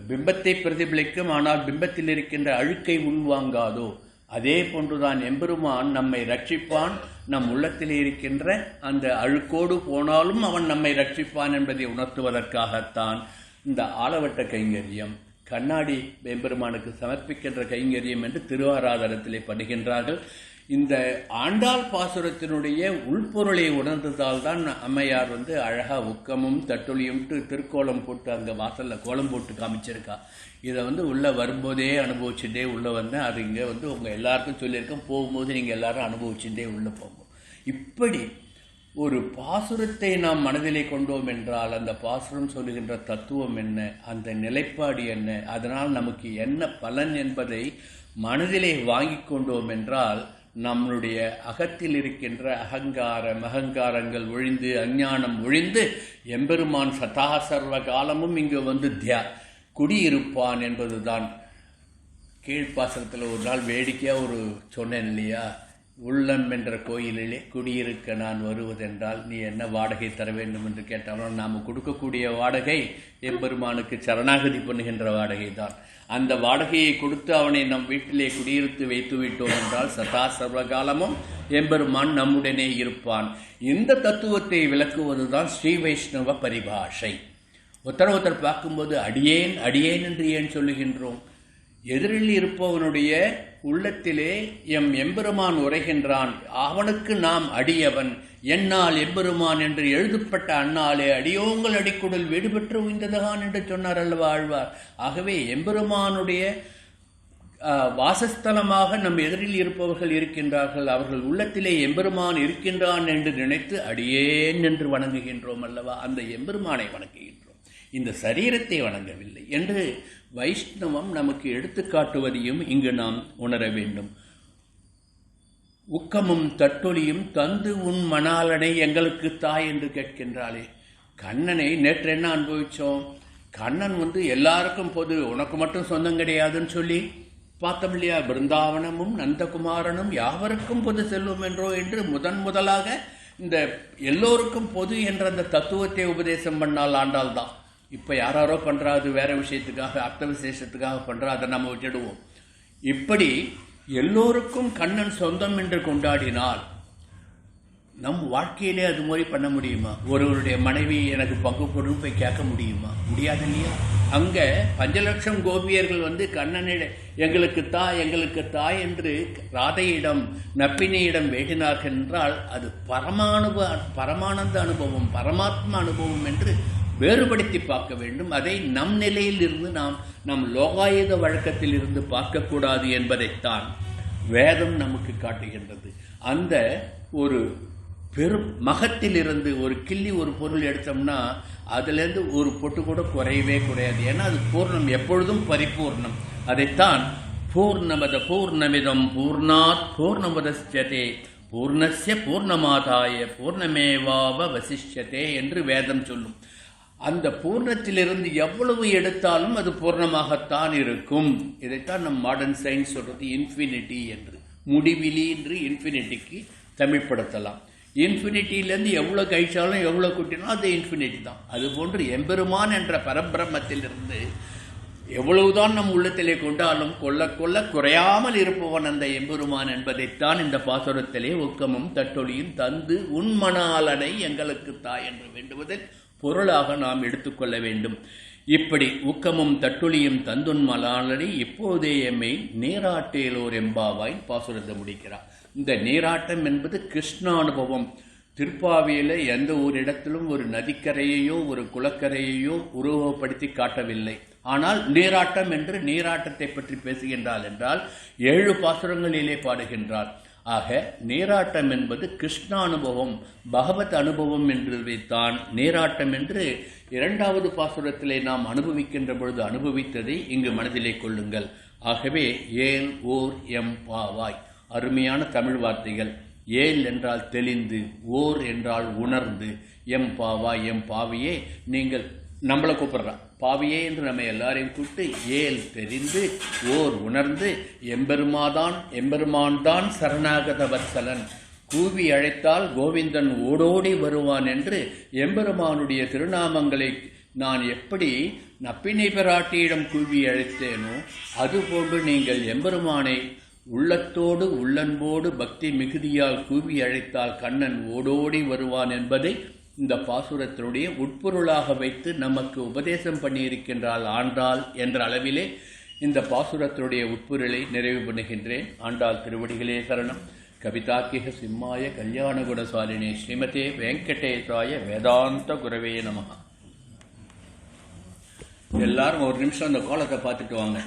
பிம்பத்தை பிரதிபலிக்கும், ஆனால் பிம்பத்தில் இருக்கின்ற அழுக்கை உள்வாங்காதோ, அதே போன்றுதான் எம்பெருமான் நம்மை ரட்சிப்பான். நம் உள்ளத்தில் இருக்கின்ற அந்த அழுக்கோடு போனாலும் அவன் நம்மை ரட்சிப்பான் என்பதை உணர்த்துவதற்காகத்தான் இந்த ஆலவட்ட கைங்கரியம், கண்ணாடி எம்பெருமானுக்கு சமர்ப்பிக்கின்ற கைங்கரியம் என்று திருவாராதனத்திலே படுகின்றார்கள். இந்த ஆண்டாள் பாசுரத்தினுடைய உள்பொருளை உணர்ந்ததால் தான் அம்மையார் அழகா உக்கமும் தட்டொலியும் திருக்கோலம் போட்டு அங்கே வாசலில் கோலம் போட்டு காமிச்சிருக்கா. இதை உள்ளே வரும்போதே அனுபவிச்சுட்டே உள்ளே வந்தேன். அது இங்கே உங்கள் எல்லாருக்கும் சொல்லியிருக்கேன். போகும்போது நீங்கள் எல்லாரும் அனுபவிச்சுட்டே உள்ளே போகும். இப்படி ஒரு பாசுரத்தை நாம் மனதிலே கொண்டோம் என்றால் அந்த பாசுரம் சொல்லுகின்ற தத்துவம் என்ன, அந்த நிலைப்பாடு என்ன, அதனால் நமக்கு என்ன பலன் என்பதை மனதிலே வாங்கி கொண்டோம் என்றால் நம்முடைய அகத்தில் இருக்கின்ற அகங்காரங்கள் ஒழிந்து அஞ்ஞானம் ஒழிந்து எம்பெருமான் சதா சர்வ காலமும் இங்கு குடியிருப்பான் என்பதுதான். கீழ்ப்பாசனத்தில் ஒரு நாள் வேடிக்கையாக சொன்னேன் இல்லையா, உள்ளம் என்ற கோயிலிலே குடியிருக்க நான் வருவதென்றால் நீ என்ன வாடகை தர வேண்டும் என்று கேட்டாலும் நாம் கொடுக்கக்கூடிய வாடகை எம்பெருமானுக்கு சரணாகதி பண்ணுகின்ற வாடகை தான். அந்த வாடகையை கொடுத்து அவனை நம் வீட்டிலே குடியிருத்து வைத்து விட்டோம் என்றால் சதா சர்வகாலமும் எம்பெருமான் நம்முடனே இருப்பான். இந்த தத்துவத்தை விளக்குவதுதான் ஸ்ரீ வைஷ்ணவ பரிபாஷை. ஒருத்தர் பார்க்கும்போது அடியேன் அடியேன் என்று ஏன் சொல்லுகின்றோம்? எதிரில் இருப்பவனுடைய உள்ளத்திலே எம்பெருமான் உரைகின்றான். அவனுக்கு நாம் அடியவன். என்னால் எம்பெருமான் என்று எழுதப்பட்ட அண்ணாலே அடியோங்கள் அடிக்குடல் வீடு பெற்று உய்ந்ததகான் என்று சொன்னார் அல்லவா ஆழ்வார். ஆகவே எம்பெருமானுடைய வாசஸ்தலமாக நம் எதிரில் இருப்பவர்கள் இருக்கின்றார்கள். அவர்கள் உள்ளத்திலே எம்பெருமான் இருக்கின்றான் என்று நினைத்து அடியேன் என்று வணங்குகின்றோம் அல்லவா. அந்த எம்பெருமானை வணங்குகின்றோம், இந்த சரீரத்தை வணங்கவில்லை என்று வைஷ்ணவம் நமக்கு எடுத்துக்காட்டுவதையும் இங்கு நாம் உணர வேண்டும். உக்கமும் தட்டொலியும் தந்து உன் மணாலனை எங்களுக்கு தாய் என்று கேட்கின்றாளே. கண்ணனை நேற்று என்ன அனுபவித்தோம்? கண்ணன் எல்லாருக்கும் பொது, உனக்கு மட்டும் சொந்தம் கிடையாதுன்னு சொல்லி பார்த்தோம் இல்லையா. பிருந்தாவனமும் நந்தகுமாரனும் யாவருக்கும் பொது செல்வம் என்றோ என்று முதலாக இந்த எல்லோருக்கும் பொது என்ற அந்த தத்துவத்தை உபதேசம் பண்ணால் ஆண்டாள் தான். இப்போ யாரோ பண்ணுறா, அது வேறு விஷயத்துக்காக அர்த்த விசேஷத்துக்காக பண்ணுறா, அதை நம்ம விட்டுடுவோம். இப்படி எல்லோருக்கும் கண்ணன் சொந்தம் என்று கொண்டாடினால் நம் வாழ்க்கையிலே அது மாதிரி பண்ண முடியுமா? ஒருவருடைய மனைவி எனக்கு பங்கு கொடு போய் கேட்க முடியுமா? முடியாது இல்லையா. அங்கே 5 லட்சம் கோபியர்கள் கண்ணனிட எங்களுக்கு தாய் என்று ராதையிடம் நப்பினியிடம் வேண்டினார்கள் என்றால் அது பரமானந்த அனுபவம், பரமாத்மா அனுபவம் என்று வேறுபடுத்தி பார்க்க வேண்டும். அதை நம் நிலையில் இருந்து நம் லோகாயுத வழக்கத்தில் இருந்து பார்க்கக்கூடாது என்பதைத்தான் வேதம் நமக்கு காட்டுகின்றது. அந்த ஒரு பெரும் மகத்திலிருந்து ஒரு கிள்ளி ஒரு பொருள் எடுத்தோம்னா அதுலேருந்து ஒரு பொட்டு கூட குறையவே குறையாது. ஏன்னா அது பூர்ணம், எப்பொழுதும் பரிபூர்ணம். அதைத்தான் பூர்ணமத பூர்ணமிதம் பூர்ணாத் பூர்ணமுதஸ்யதே பூர்ணஸ்ய பூர்ணமாதாய பூர்ணமேவாவ வசிஷ்யதே என்று வேதம் சொல்லும். அந்த பூர்ணத்திலிருந்து எவ்வளவு எடுத்தாலும் அது பூர்ணமாகத்தான் இருக்கும். இதைத்தான் நம் மாடர்ன் சயின்ஸ் சொல்றது இன்ஃபினிட்டி என்று. முடிவிலி என்று இன்ஃபினிட்டிக்கு தமிழ்படுத்தலாம். இன்ஃபினிட்டியிலேருந்து எவ்வளோ கழிச்சாலும் எவ்வளோ கூட்டினாலும் அது இன்ஃபினிட்டி தான். அதுபோன்று எம்பெருமான் என்ற பரபிரம்மத்திலிருந்து எவ்வளவுதான் நம் உள்ளத்திலே கொண்டாலும் கொள்ள குறையாமல் இருப்பவன் அந்த எம்பெருமான் என்பதைத்தான் இந்த பாசுரத்திலே உக்கமும் தட்டொலியும் தந்து உன்மணாலனை எங்களுக்கு தாய் என்று வேண்டுவதில் பொருளாக நாம் எடுத்துக்கொள்ள வேண்டும். இப்படி உக்கமும் தட்டொலியும் தந்துன் மலாலனை இப்போதே எம்மை நீராட்டேலோர் எம்பாவாய் பாசுரத்தை முடிக்கிறார். இந்த நீராட்டம் என்பது கிருஷ்ணானுபவம். திருப்பாவியில் எந்த ஒரு இடத்திலும் ஒரு நதிக்கரையையோ ஒரு குளக்கரையையோ உருவப்படுத்தி காட்டவில்லை. ஆனால் நீராட்டம் என்று நீராட்டத்தை பற்றி பேசுகின்றாள் என்றால் 7 பாசுரங்களிலே பாடுகின்றார். ஆக நீராட்டம் என்பது கிருஷ்ணானுபவம், பகவத் அனுபவம் என்றுதான் நீராட்டம் என்று 2வது பாசுரத்திலே நாம் அனுபவிக்கின்ற பொழுது அனுபவித்ததை இங்கு மனதிலே கொள்ளுங்கள். ஆகவே ஏல் ஓர் எம் பாவாய், அருமையான தமிழ் வார்த்தைகள். ஏல் என்றால் தெளிந்து, ஓர் என்றால் உணர்ந்து, எம் பாவாய் எம் பாவியே நீங்கள் நம்மளை கூப்பிடுறா பாவியே என்று நம்ம எல்லாரையும் கூப்பிட்டு ஏல் தெரிந்து ஓர் உணர்ந்து எம்பெருமான் தான் சரணாகத வத்சலன், கூவி அழைத்தால் கோவிந்தன் ஓடோடி வருவான் என்று எம்பெருமானுடைய திருநாமங்களை நான் எப்படி நப்பினை பிராட்டியிடம் கூவி அழைத்தேனோ அதுபோன்று நீங்கள் எம்பெருமானை உள்ளத்தோடு உள்ளன்போடு பக்தி மிகுதியால் கூவி அழைத்தால் கண்ணன் ஓடோடி வருவான் என்பதை இந்த பாசுரத்தினுடைய உட்பொருளாக வைத்து நமக்கு உபதேசம் பண்ணியிருக்கின்றாள் ஆண்டாள் என்ற அளவிலே இந்த பாசுரத்தினுடைய உட்பொருளை நிறைவு பண்ணுகின்றேன். ஆண்டாள் திருவடிகளே சரணம். கவிதாக்கிக சிம்மாய கல்யாணகுணசாலினி ஸ்ரீமதே வெங்கடேசாய வேதாந்த குரவே நமஹ. எல்லாரும் ஒரு நிமிஷம் அந்த கோலத்தை பார்த்துட்டு வாங்க.